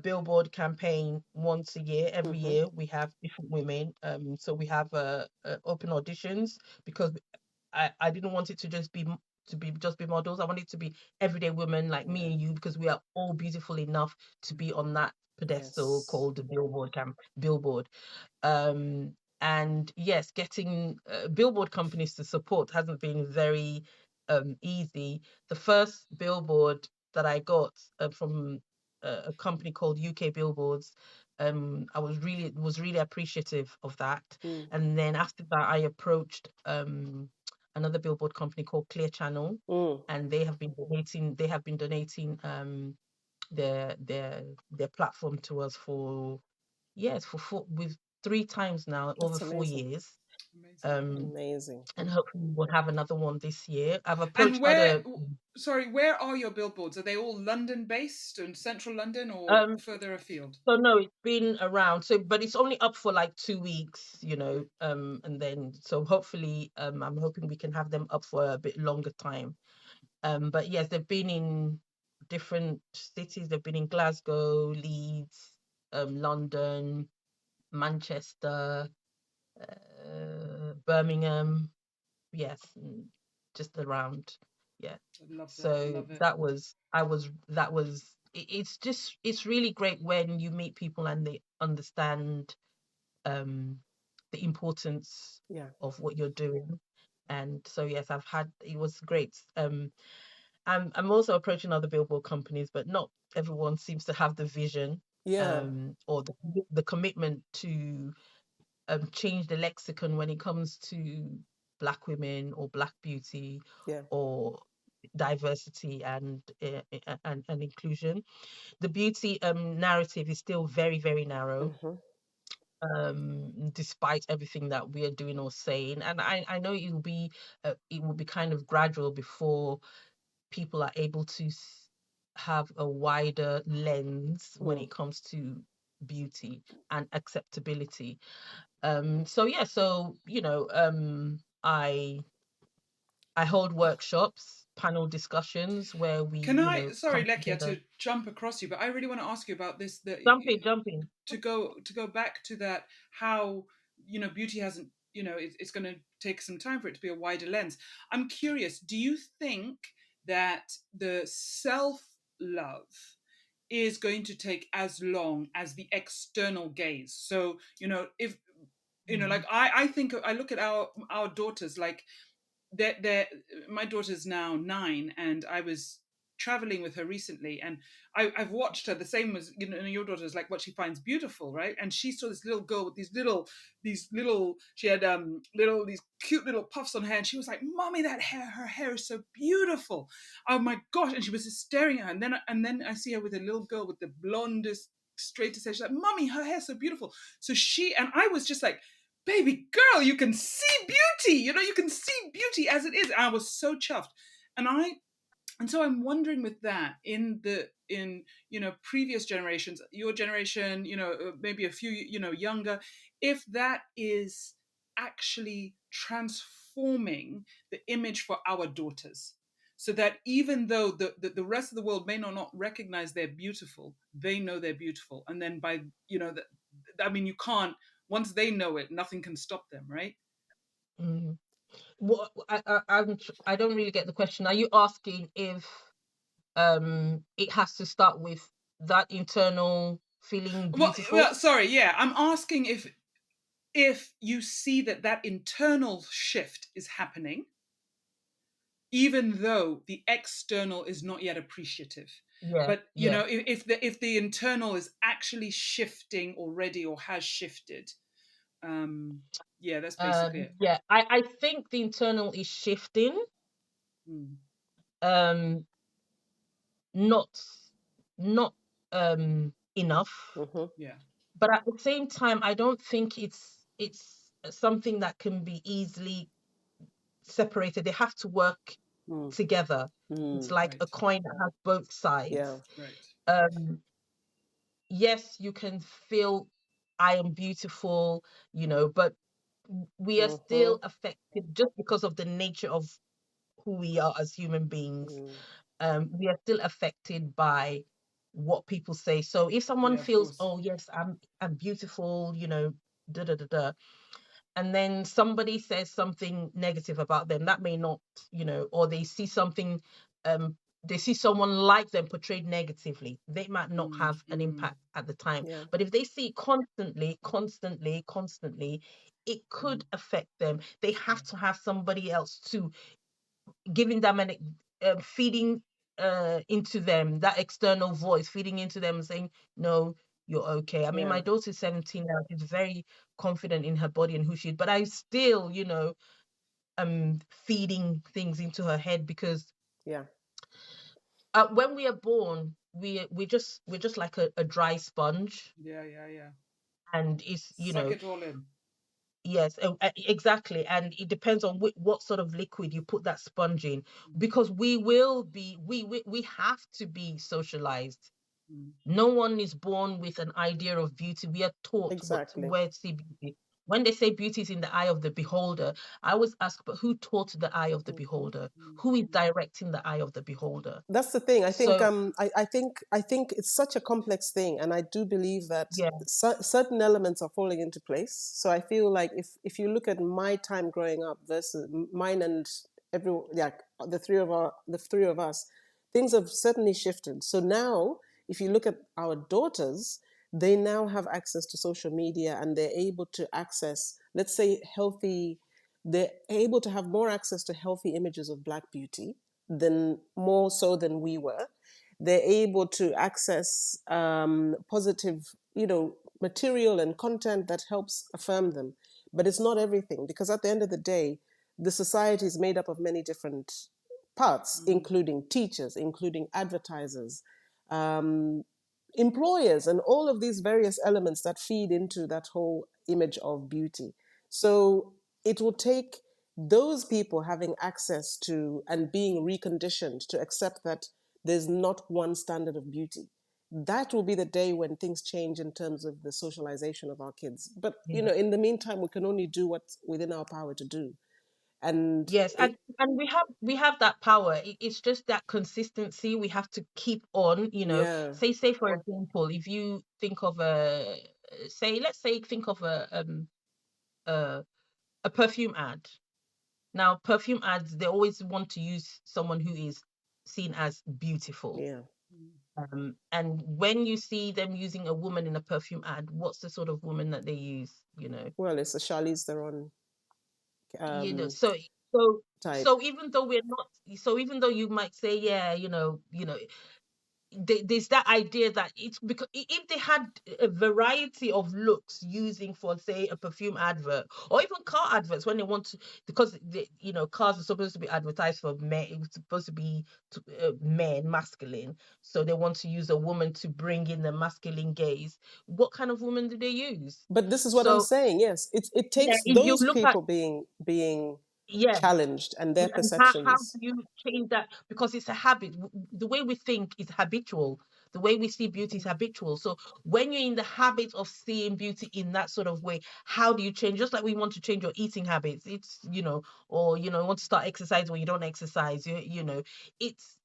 billboard campaign once a year. Every Mm-hmm. year we have different women. So we have open auditions because I didn't want it to just be models. I want it to be everyday women like me Yeah. and you because we are all beautiful enough to be on that pedestal Yes. called the billboard. And yes, getting billboard companies to support hasn't been very easy. The first billboard that I got from a company called UK Billboards, I was really appreciative of that. Mm. And then after that, I approached another billboard company called Clear Channel, Mm. and they have been donating. They have been donating their platform to us for yes for with 3 times now over That's four amazing. years. Amazing. Um, Amazing. and hopefully we'll have another one this year. I've And approached where, other sorry, where are your billboards? Are they all London based and central London or um further afield? so no, it's been around. So but it's only up for like 2 weeks, and then so hopefully I'm hoping we can have them up for a bit longer time. But yes, they've been in different cities. They've been in Glasgow, Leeds, London, Manchester, Birmingham. Yes, just around. Yeah. I love that. So Love it. that was I was that was it's just it's really great when you meet people and they understand um the importance Yeah. of what you're doing. And so yes, it was great. I'm also approaching other billboard companies, but not everyone seems to have the vision Yeah. or the commitment to change the lexicon when it comes to black women or black beauty Yeah. or diversity and inclusion. The beauty narrative is still very, very narrow. Mm-hmm. Despite everything that we are doing or saying, and I know it will be kind of gradual before people are able to have a wider lens when Mm. it comes to beauty and acceptability. So yeah, so I hold workshops, panel discussions where we, Can I, sorry, come Lekia, together. to jump across you, but I really want to ask you about this, that Jump in. to go back to that, how beauty hasn't, it's going to take some time for it to be a wider lens. I'm curious, do you think that the self love is going to take as long as the external gaze? So if like Mhm. I think I look at our daughters, like they're my daughter's now 9, and I was traveling with her recently, and I've watched her, the same as your daughter's, like what she finds beautiful, right? And she saw this little girl with these little she had little these cute little puffs on her, and she was like, "Mommy, that hair, her hair is so beautiful. Oh my gosh!" And she was just staring at her, and then I see her with a little girl with the blondest, straightest hair. She's like, "Mommy, her hair's so beautiful." So she and I was just like, baby girl, you can see beauty. You can see beauty as it is. And I was so chuffed. And so I'm wondering, with that, in previous generations, your generation, maybe a few younger, if that is actually transforming the image for our daughters, so that even though the rest of the world may not recognize they're beautiful, they know they're beautiful. And then by, I mean, you can't once they know it, nothing can stop them, right? Mm. What I don't really get the question. Are you asking if it has to start with that internal feeling Well, beautiful? sorry, yeah, I'm asking if you see that that internal shift is happening, even though the external is not yet appreciative. Yeah, But you yeah. know, if the internal is actually shifting already or has shifted, um, yeah, that's basically it. Yeah. I think the internal is shifting. Mm, Um, not not enough, Mm-hmm. yeah. but at the same time, I don't think it's something that can be easily separated. They have to work Mm. together. It's Mm. like a Right. coin that has both Yeah. sides. Right. Um, yes, you can feel I am beautiful, but we are Mm-hmm. still affected just because of the nature of who we are as human beings. Mm. We are still affected by what people say. So if someone Yeah, of feels, course. oh yes, I'm beautiful, da da da da, and then somebody says something negative about them, that may not, or they see something, um, they see someone like them portrayed negatively, they might not Mm, have an mm, impact at the time. Yeah. But if they see it constantly, constantly, constantly, it mm, could affect them. They yeah. have to have somebody else to giving them an feeding into them, that external voice feeding into them and saying, no, you're okay. I mean, my Yeah. daughter's 17 now. She's very confident in her body and who she is, but I still, feeding things into her head because Yeah. when we are born, we're just like a dry sponge, Yeah, yeah, yeah. and it's Suck it all in. yes, exactly. And it depends on what sort of liquid you put that sponge in, Mm, because we have to be socialized. mm, No one is born with an idea of beauty. We are taught Exactly. where to see beauty. When they say beauty is in the eye of the beholder, I always ask, but who taught the eye of the Mm-hmm. beholder? mm, Who is mm, directing the eye of the beholder? That's the thing. So, I think it's such a complex thing, and I do believe that yeah, certain elements are falling into place. So I feel like if you look at my time growing up versus mine and every yeah the three of us, things have certainly shifted. So now, if you look at our daughters, they now have access to social media and they're able to access, let's say, healthy. They're able to have more access to healthy images of Black beauty than more so than we were. They're able to access positive, material and content that helps affirm them. But it's not everything because at the end of the day, the society is made up of many different parts, mm, including teachers, including advertisers, um, employers, and all of these various elements that feed into that whole image of beauty. So it will take those people having access to and being reconditioned to accept that there's not one standard of beauty. That will be the day when things change in terms of the socialization of our kids. But yeah. in the meantime, we can only do what's within our power to do. And Yes, and we have that power. It's just that consistency. We have to keep on, yeah, say for example, if you think of let's say think of a a perfume ad. Now, perfume ads, they always want to use someone who is seen as beautiful. yeah. mm, And when you see them using a woman in a perfume ad, what's the sort of woman that they use? Well, it's a Charlize Theron You know, um, so so type. so even though we're not, so even though you might say, yeah, there's that idea that it's because if they had a variety of looks using for say a perfume advert or even car adverts when they want to, because cars are supposed to be advertised for men, it's supposed to be men, masculine, so they want to use a woman to bring in the masculine gaze. What kind of woman do they use? But this is what I'm So saying. Yes, it yeah, takes if you those look at, people being yeah, challenged and their and how do perceptions. you change that? Because it's a habit. The way we think is habitual. The way we see beauty is habitual. So when you're in the habit of seeing beauty in that sort of way, how do you change? Just like we want to change your eating habits, it's, or, you want to start exercise when you don't exercise,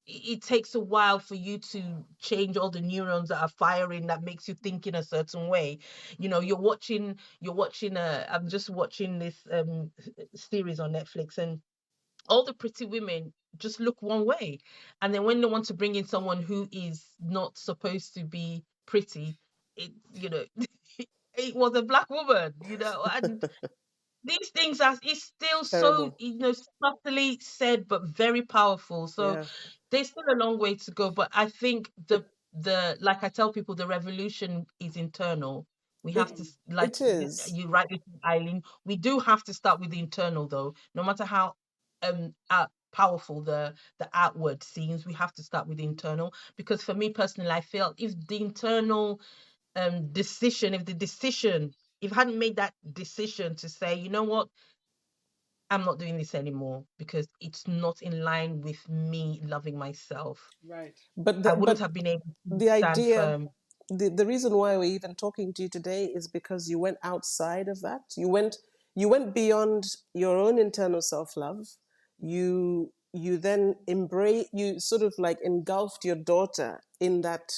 it takes a while for you to change all the neurons that are firing that makes you think in a certain way. I'm just watching this series on Netflix, and all the pretty women just look one way. And then when they want to bring in someone who is not supposed to be pretty, it was a black woman, and these things are it's still so, Terrible. subtly said but very powerful. So Yeah. there's still a long way to go, but I think the like I tell people, the revolution is internal. We have It to, like it is. you rightly said, Eileen, we do have to start with the internal, though. No matter how powerful the outward seems, we have to start with the internal. Because for me personally, I feel if the internal decision, if I hadn't made that decision to say, you know what, I'm not doing this anymore because it's not in line with me loving myself, Right. But I the wouldn't but have been able to the stand idea, firm. the reason why we're even talking to you today is because you went outside of that. You went beyond your own internal self-love. You then embrace, you sort of like engulfed your daughter in that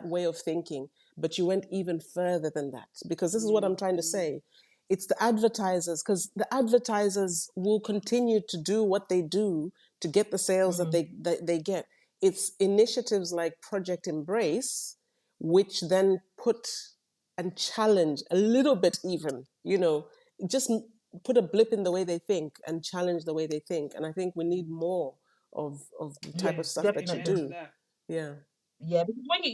way of thinking, but you went even further than that, because this is what I'm trying to say. It's the advertisers, because the advertisers will continue to do what they do to get the sales that Mm, they get. It's initiatives like Project Embrace, which then put and challenge a little bit, even, just put a blip in the way they think and challenge the way they think. And I think we need more of the type of yes, stuff that you definitely. Amen to do. that. Yeah. Yeah, because when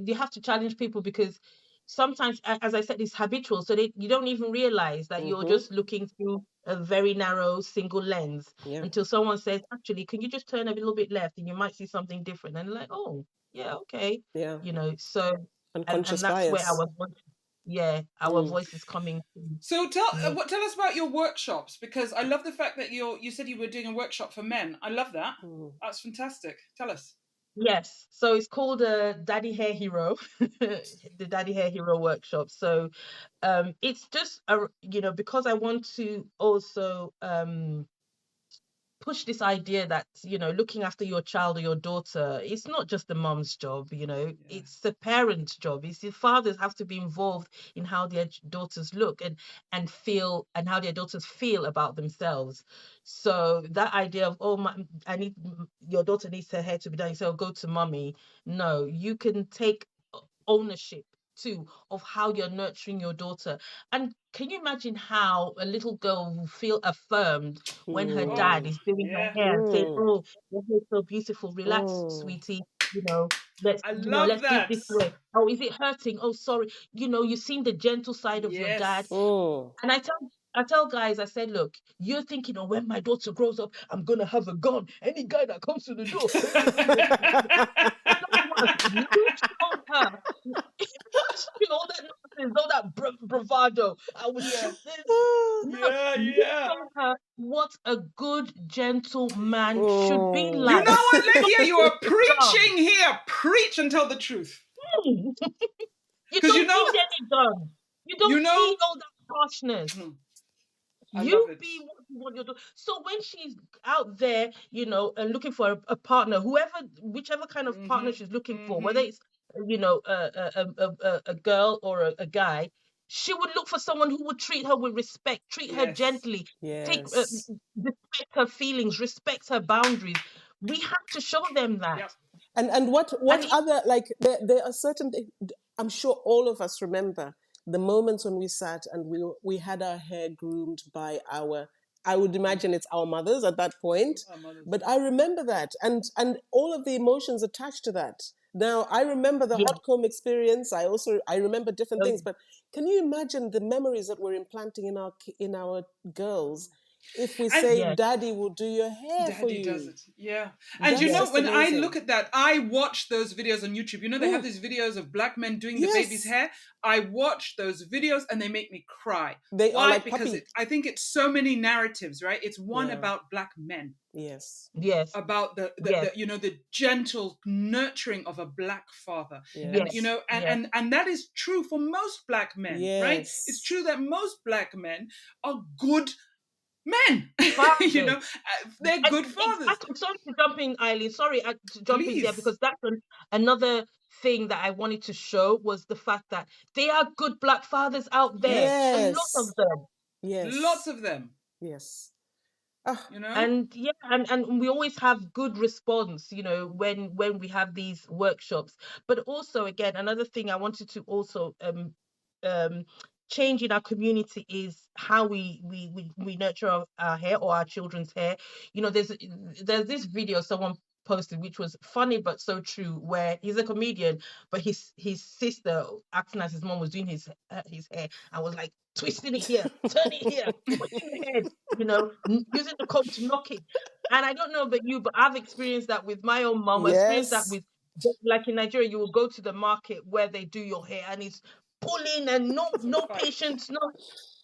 you have to challenge people, because sometimes, as I said, it's habitual. So you don't even realize that you're Mm-hmm. just looking through a very narrow single lens Yeah. until someone says, actually, can you just turn a little bit left and you might see something different? And like, oh, yeah, okay. Yeah. So, and Unconscious that's where bias. our Mm. voice is coming to So tell make. what tell us about your workshops, because I love the fact that you said you were doing a workshop for men. I love that. Mm. That's fantastic. Tell us. Yes, so it's called a Daddy Hair Hero, the Daddy Hair Hero workshop. So it's just because I want to also push this idea that looking after your child or your daughter, it's not just the mom's job. Yeah. It's the parent's job. It's the fathers have to be involved in how their daughters look and feel, and how their daughters feel about themselves. So that idea of, oh my, I need your daughter needs her hair to be done, you say, oh, go to mommy. No, you can take ownership too of how you're nurturing your daughter. And can you imagine how a little girl will feel affirmed when her dad Oh, Mm. is doing her yeah. hair and saying, Mm. "Oh, your hair's so beautiful. Relax, Mm. sweetie. You know, let's I love let's do it that. this way. Oh, is it hurting? Oh, sorry. You've seen the gentle side of your dad." Yes. Mm. And I tell guys, I said, look, you're thinking, oh, when my daughter grows up, I'm gonna have a gun. Any guy that comes to the door, don't work. You show her all that nonsense, all that bravado. I will Yeah. shoot this. Ah. No, Yeah, you yeah. show her what a good, gentle man should be You Mm. know like. what, Not Lekia? You with are a gun. preaching here. Preach and tell the truth. Hmm. You Because don't need any gun. You you don't need know, all that harshness. mm, I love You it. be what you want your daughter. So when she's out there, and looking for a partner, whichever kind of partner Mm-hmm. she's looking for, whether Mm-hmm. it's a girl or a guy, she would look for someone who would treat her with respect, treat her Yes. gently, take Yes. respect her feelings, respect her boundaries. We have to show them that, Yep. And what and other, like, there are certain, I'm sure all of us remember the moments when we sat and we had our hair groomed by our, I would imagine it's our mothers at that point. Our mothers. But I remember that, and all of the emotions attached to that. Now I remember the yeah, hot comb experience. I remember different oh, things. But can you imagine the memories that we're implanting in our girls, If we And say Yes. daddy will do your hair for Daddy does you, it. Yeah. And you that's know, Yes. just when I amazing. look at that, I watch those videos on YouTube. You know, they have Mm, these videos of black men doing the baby's yes, hair. I watch those videos and they make me cry. they are Why? like Because puppy. I think it's so many narratives, right? It's one Yeah, about black men, yes, Yes. about Yes. the gentle nurturing of a black father. And Yes. yes, Yes. and that is true for most black men, right? It's yes, true that most black men are good men. Fathers. They're And good fathers. exactly. Sorry to jump in, Eileen. Sorry to jump in there Please. because that's another thing that I wanted to show was the fact that there are good black fathers out there, Yes. a lot of yes, them. Lots yes, of them, yes. Ah, you know? And yeah, and we always have good response, when we have these workshops. But also, again, another thing I wanted to also um change in our community is how we nurture our hair or our children's hair. There's this video someone posted which was funny but so true, where he's a comedian, but his sister, acting as his mom, was doing his hair and was like twisting it here, turning it here, pushing the head, using the comb to knock it. And I don't know about you, but I've experienced that with my own mom. I experienced that yes, with, like in Nigeria, you will go to the market where they do your hair and it's pulling and It's a no fight. patience, no.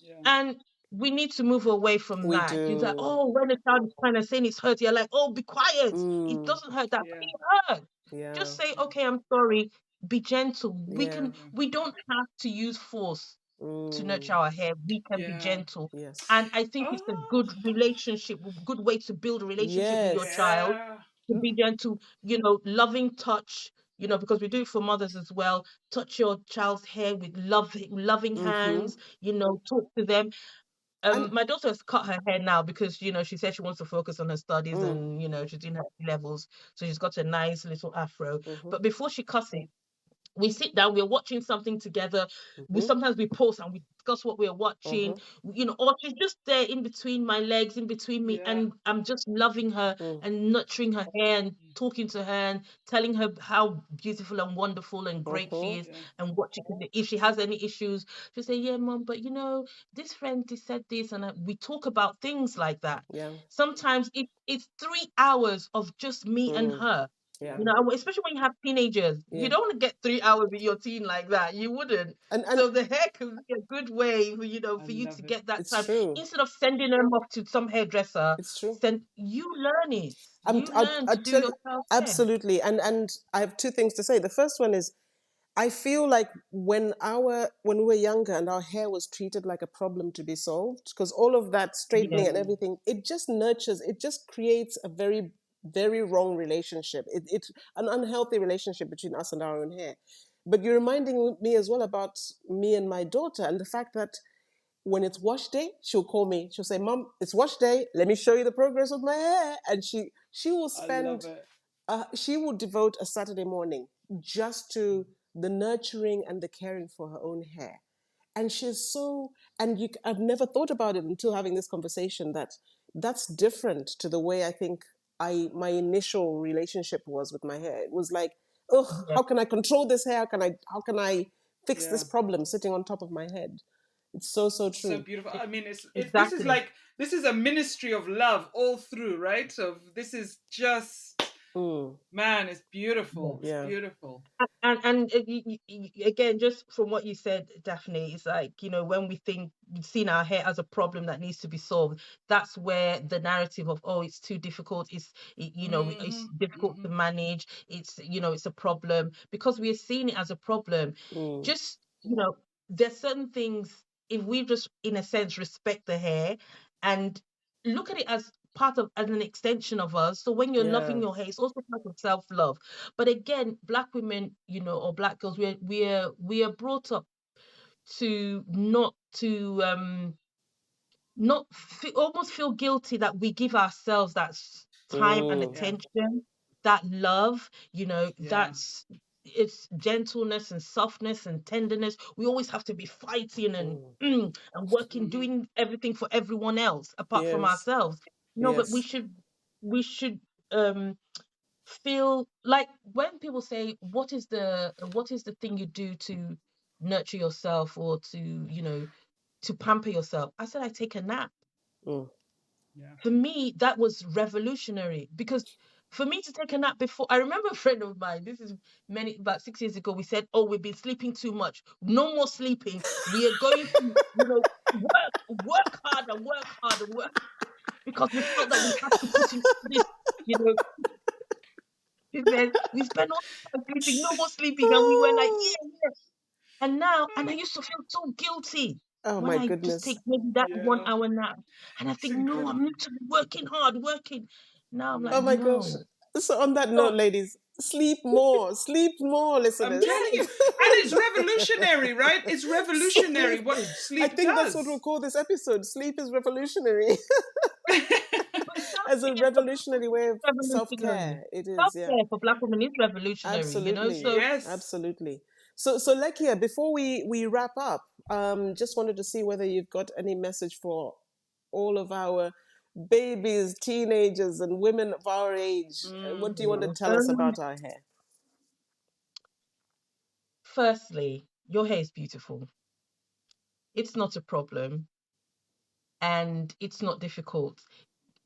Yeah. And we need to move away from we that. You're like, do. oh, when a child is kind of saying it's hurt, you're like, oh, be quiet. It Mm, doesn't hurt. That Yeah. pain hurt. yeah, Just say, Yeah. okay, I'm sorry. Be gentle. yeah. Yeah. We don't have to use force to nurture Mm, our hair. We can be Yeah. gentle. yes, And I think it's a Oh, good relationship, good way to build a relationship with your yes. child, yeah. to be gentle, loving touch, because we do it for mothers as well. Touch your child's hair with loving Mm-hmm. hands, talk to them. And My daughter has cut her hair now because, she said she wants to focus on her studies mm, and, she's doing her levels. So she's got a nice little afro. mm-hmm, But before she cuts it, we sit down, we're watching something together. We mm-hmm, sometimes we pause and we discuss what we're watching, mm-hmm, or she's just there in between my legs, in between me, Yeah. and I'm just loving her mm, and nurturing her hair and talking to her and telling her how beautiful and wonderful and great she mm-hmm. is Yeah. and what she can do. If she has any issues, she'll say, yeah, mom, but this friend just said this, and we talk about things like that. Yeah. Sometimes it's 3 hours of just me and Mm, her. yeah. Especially when you have teenagers, you Yeah. don't want to get 3 hours with your teen like that. You wouldn't. And So the hair can be a good way I for you to love it. get that it's time. true. Instead of sending them off to some hairdresser, It's true. send you learn it. You learn I'll to do tell your you child's hair. absolutely. And I have two things to say. The first one is I feel like when we were younger and our hair was treated like a problem to be solved, because all of that Yeah, straightening and everything, it just nurtures, it just creates a very, very wrong relationship. It's an unhealthy relationship between us and our own hair. But you're reminding me as well about me and my daughter and the fact that when it's wash day, she'll call me. She'll say, "Mom, it's wash day. Let me show you the progress of my hair." And she will I love spend it. she will devote a Saturday morning just to the nurturing and the caring for her own hair. And she's so, and I've never thought about it until having this conversation that that's different to the way I think my initial relationship was with my hair. It was like, ugh, yeah, how can I control this hair? How can I fix this Yeah. problem sitting on top of my head? It's so, so So true. beautiful. I mean, it's this is exactly. like this is a ministry of love all through, right? So this is just, Mm, man, it's beautiful. Yeah. It's yeah. beautiful. And again, just from what you said, Daphne, it's like, when we think we've seen our hair as a problem that needs to be solved, that's where the narrative of, oh, it's too difficult, it's Mm-hmm. difficult Mm-hmm. to manage, it's a problem, because we're seeing it as a problem. Mm, Just, there's certain things, if we just in a sense respect the hair and look at it as as an extension of us. So when you're loving yeah. your hair, it's also part of self-love. But again, black women, or black girls, we are brought up to almost feel guilty that we give ourselves that time and Mm, Yeah. attention, that love, Yeah. it's gentleness and softness and tenderness. We always have to be fighting and mm. and working, Mm-hmm. doing everything for everyone else apart from Yes. ourselves. No, but we Yes. should we should feel like when people say what is the thing you do to nurture yourself or to to pamper yourself, I said I take a nap. Mm. Yeah. For me, that was revolutionary because for me to take a nap before, I remember a friend of mine, this is about 6 years ago, we said, oh, we've been sleeping too much. No more sleeping. We are going to, work hard and work hard and work because we felt that we had to put in this, you know, she said, we spent all the time sleeping, no more sleeping. And we were like, Oh, yeah, yeah. And now, and I used to feel so guilty oh when my I just take goodness. maybe that one Yeah. hour nap. And I It's think, no, I'm incredible. literally working hard, working. Now I'm like, Oh my Mm. gosh. no, So on that note, stop. ladies, sleep more, I'm listeners. telling you, and it's revolutionary, right? It's revolutionary Sleep. what I sleep think that's what we'll does. call this episode. Sleep is revolutionary. But As a self-care for Black revolutionary women way is of revolutionary. self-care. It is, yeah. Self-care for Black women is revolutionary, Absolutely. So Yes. Absolutely. So Lekia, before we wrap up, just wanted to see whether you've got any message for all of our babies, teenagers, and women of our age. What do you want to tell us um, about our hair? firstly, your hair is beautiful. It's not a problem and it's not difficult.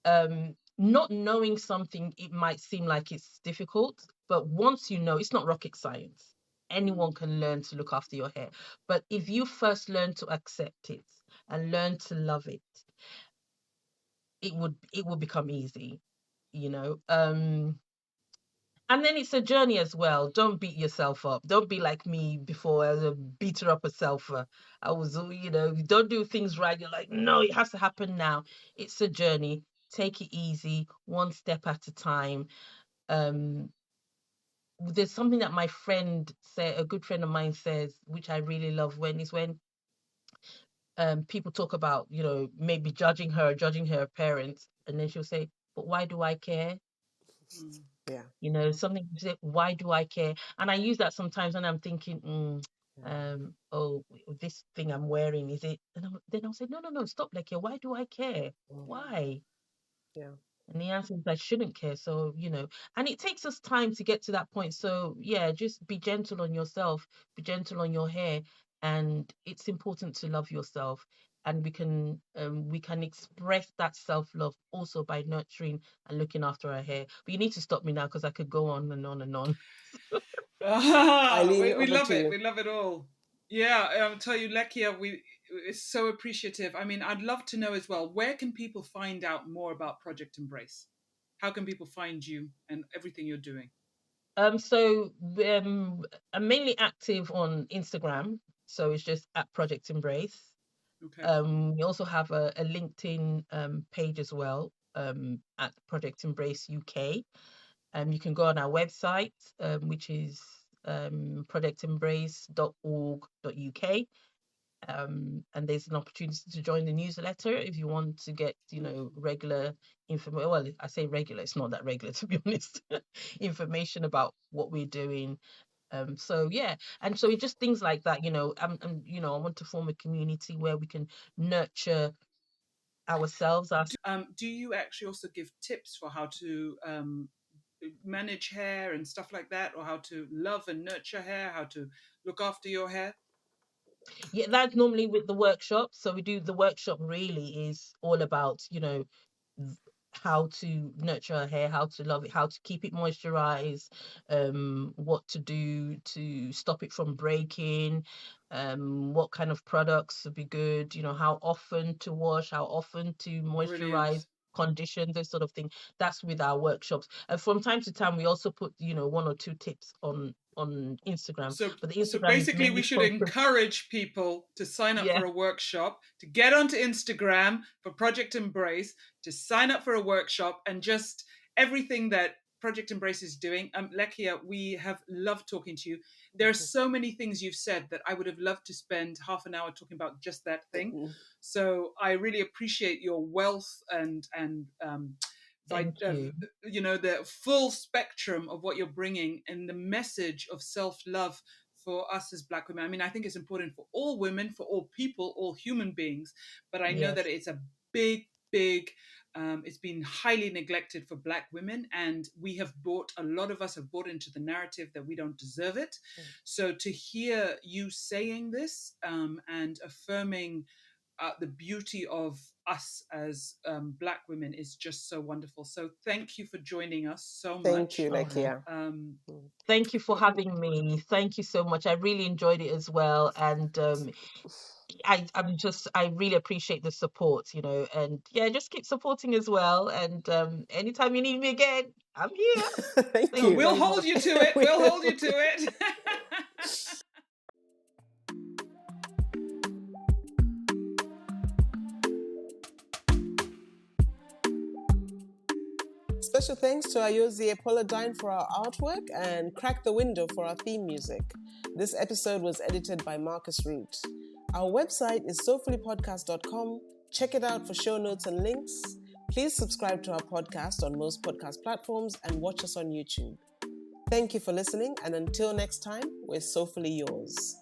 Not knowing something, it might seem like it's difficult, but once you know, it's not rocket science. Anyone can learn to look after your hair. But if you first learn to accept it and learn to love it, it would become easy, you know. And then it's a journey as well. Don't beat yourself up. Don't be like me before, as a beater up a selfer. I was, you don't do things right. You're like, no, it has to happen now. It's a journey. Take it easy, one step at a time. Um, there's something that my friend said, a good friend of mine says, which I really love when people talk about, maybe judging her parents, and then she'll say, but why do I care? Mm. Yeah. Something to say, why do I care? And I use that sometimes when I'm thinking, Yeah. oh, this thing I'm wearing, is it? And then I'll say, no, no, no, stop, like, why do I care? Mm. Why? Yeah. And the answer is I shouldn't care. So, and it takes us time to get to that point. So, yeah, just be gentle on yourself, be gentle on your hair. And it's important to love yourself. And we can express that self-love also by nurturing and looking after our hair. But you need to stop me now because I could go on and on and on. Ah, Eileen, we over love to it. you. We love it all. Yeah, I'll tell you, Lekia, we is so appreciative. I mean, I'd love to know as well, where can people find out more about Project Embrace? How can people find you and everything you're doing? So I'm mainly active on Instagram. So it's just at Project Embrace. Okay. We also have a LinkedIn page as well, at Project Embrace UK. You can go on our website, which is projectembrace.org.uk. And there's an opportunity to join the newsletter if you want to get, regular information. Well, I say regular, it's not that regular to be honest. Information about what we're doing. So yeah, and so it's just things like that. I want to form a community where we can nurture ourselves. Do you actually also give tips for how to manage hair and stuff like that, or how to love and nurture hair, how to look after your hair? Yeah, that's normally with the workshop. So we do the workshop really is all about, how to nurture our hair, how to love it, how to keep it moisturized, what to do to stop it from breaking, what kind of products would be good, how often to wash, how often to moisturize, Brilliant. condition, this sort of thing. That's with our workshops. And from time to time, we also put, one or two tips on Instagram, So, but the so Instagram is basically, we mainly should focused. encourage people to sign up Yeah, for a workshop, to get onto Instagram for Project Embrace, to sign up for a workshop, and just everything that Project Embrace is doing. Lekia, we have loved talking to you. There are so many things you've said that I would have loved to spend half an hour talking about just that thing. So I really appreciate your wealth and thank you. the full spectrum of what you're bringing and the message of self-love for us as Black women. I mean, I think it's important for all women, for all people, all human beings, but I know that Yes. it's a big it's been highly neglected for Black women, and a lot of us have bought into the narrative that we don't deserve it. So to hear you saying this and affirming the beauty of us as Black women is just so wonderful. So thank you for joining us so Thank much. you, Lekia. Thank you for having me. Thank you so much. I really enjoyed it as well. And I really appreciate the support, and yeah, just keep supporting as well. And anytime you need me again, I'm here. Thank Thank Oh, you you. we'll very hold much. you to it. We'll hold you to it. Special thanks to Ayoze Polodine for our artwork and Crack the Window for our theme music. This episode was edited by Marcus Root. Our website is soulfullypodcast.com. Check it out for show notes and links. Please subscribe to our podcast on most podcast platforms and watch us on YouTube. Thank you for listening, and until next time, we're soulfully yours.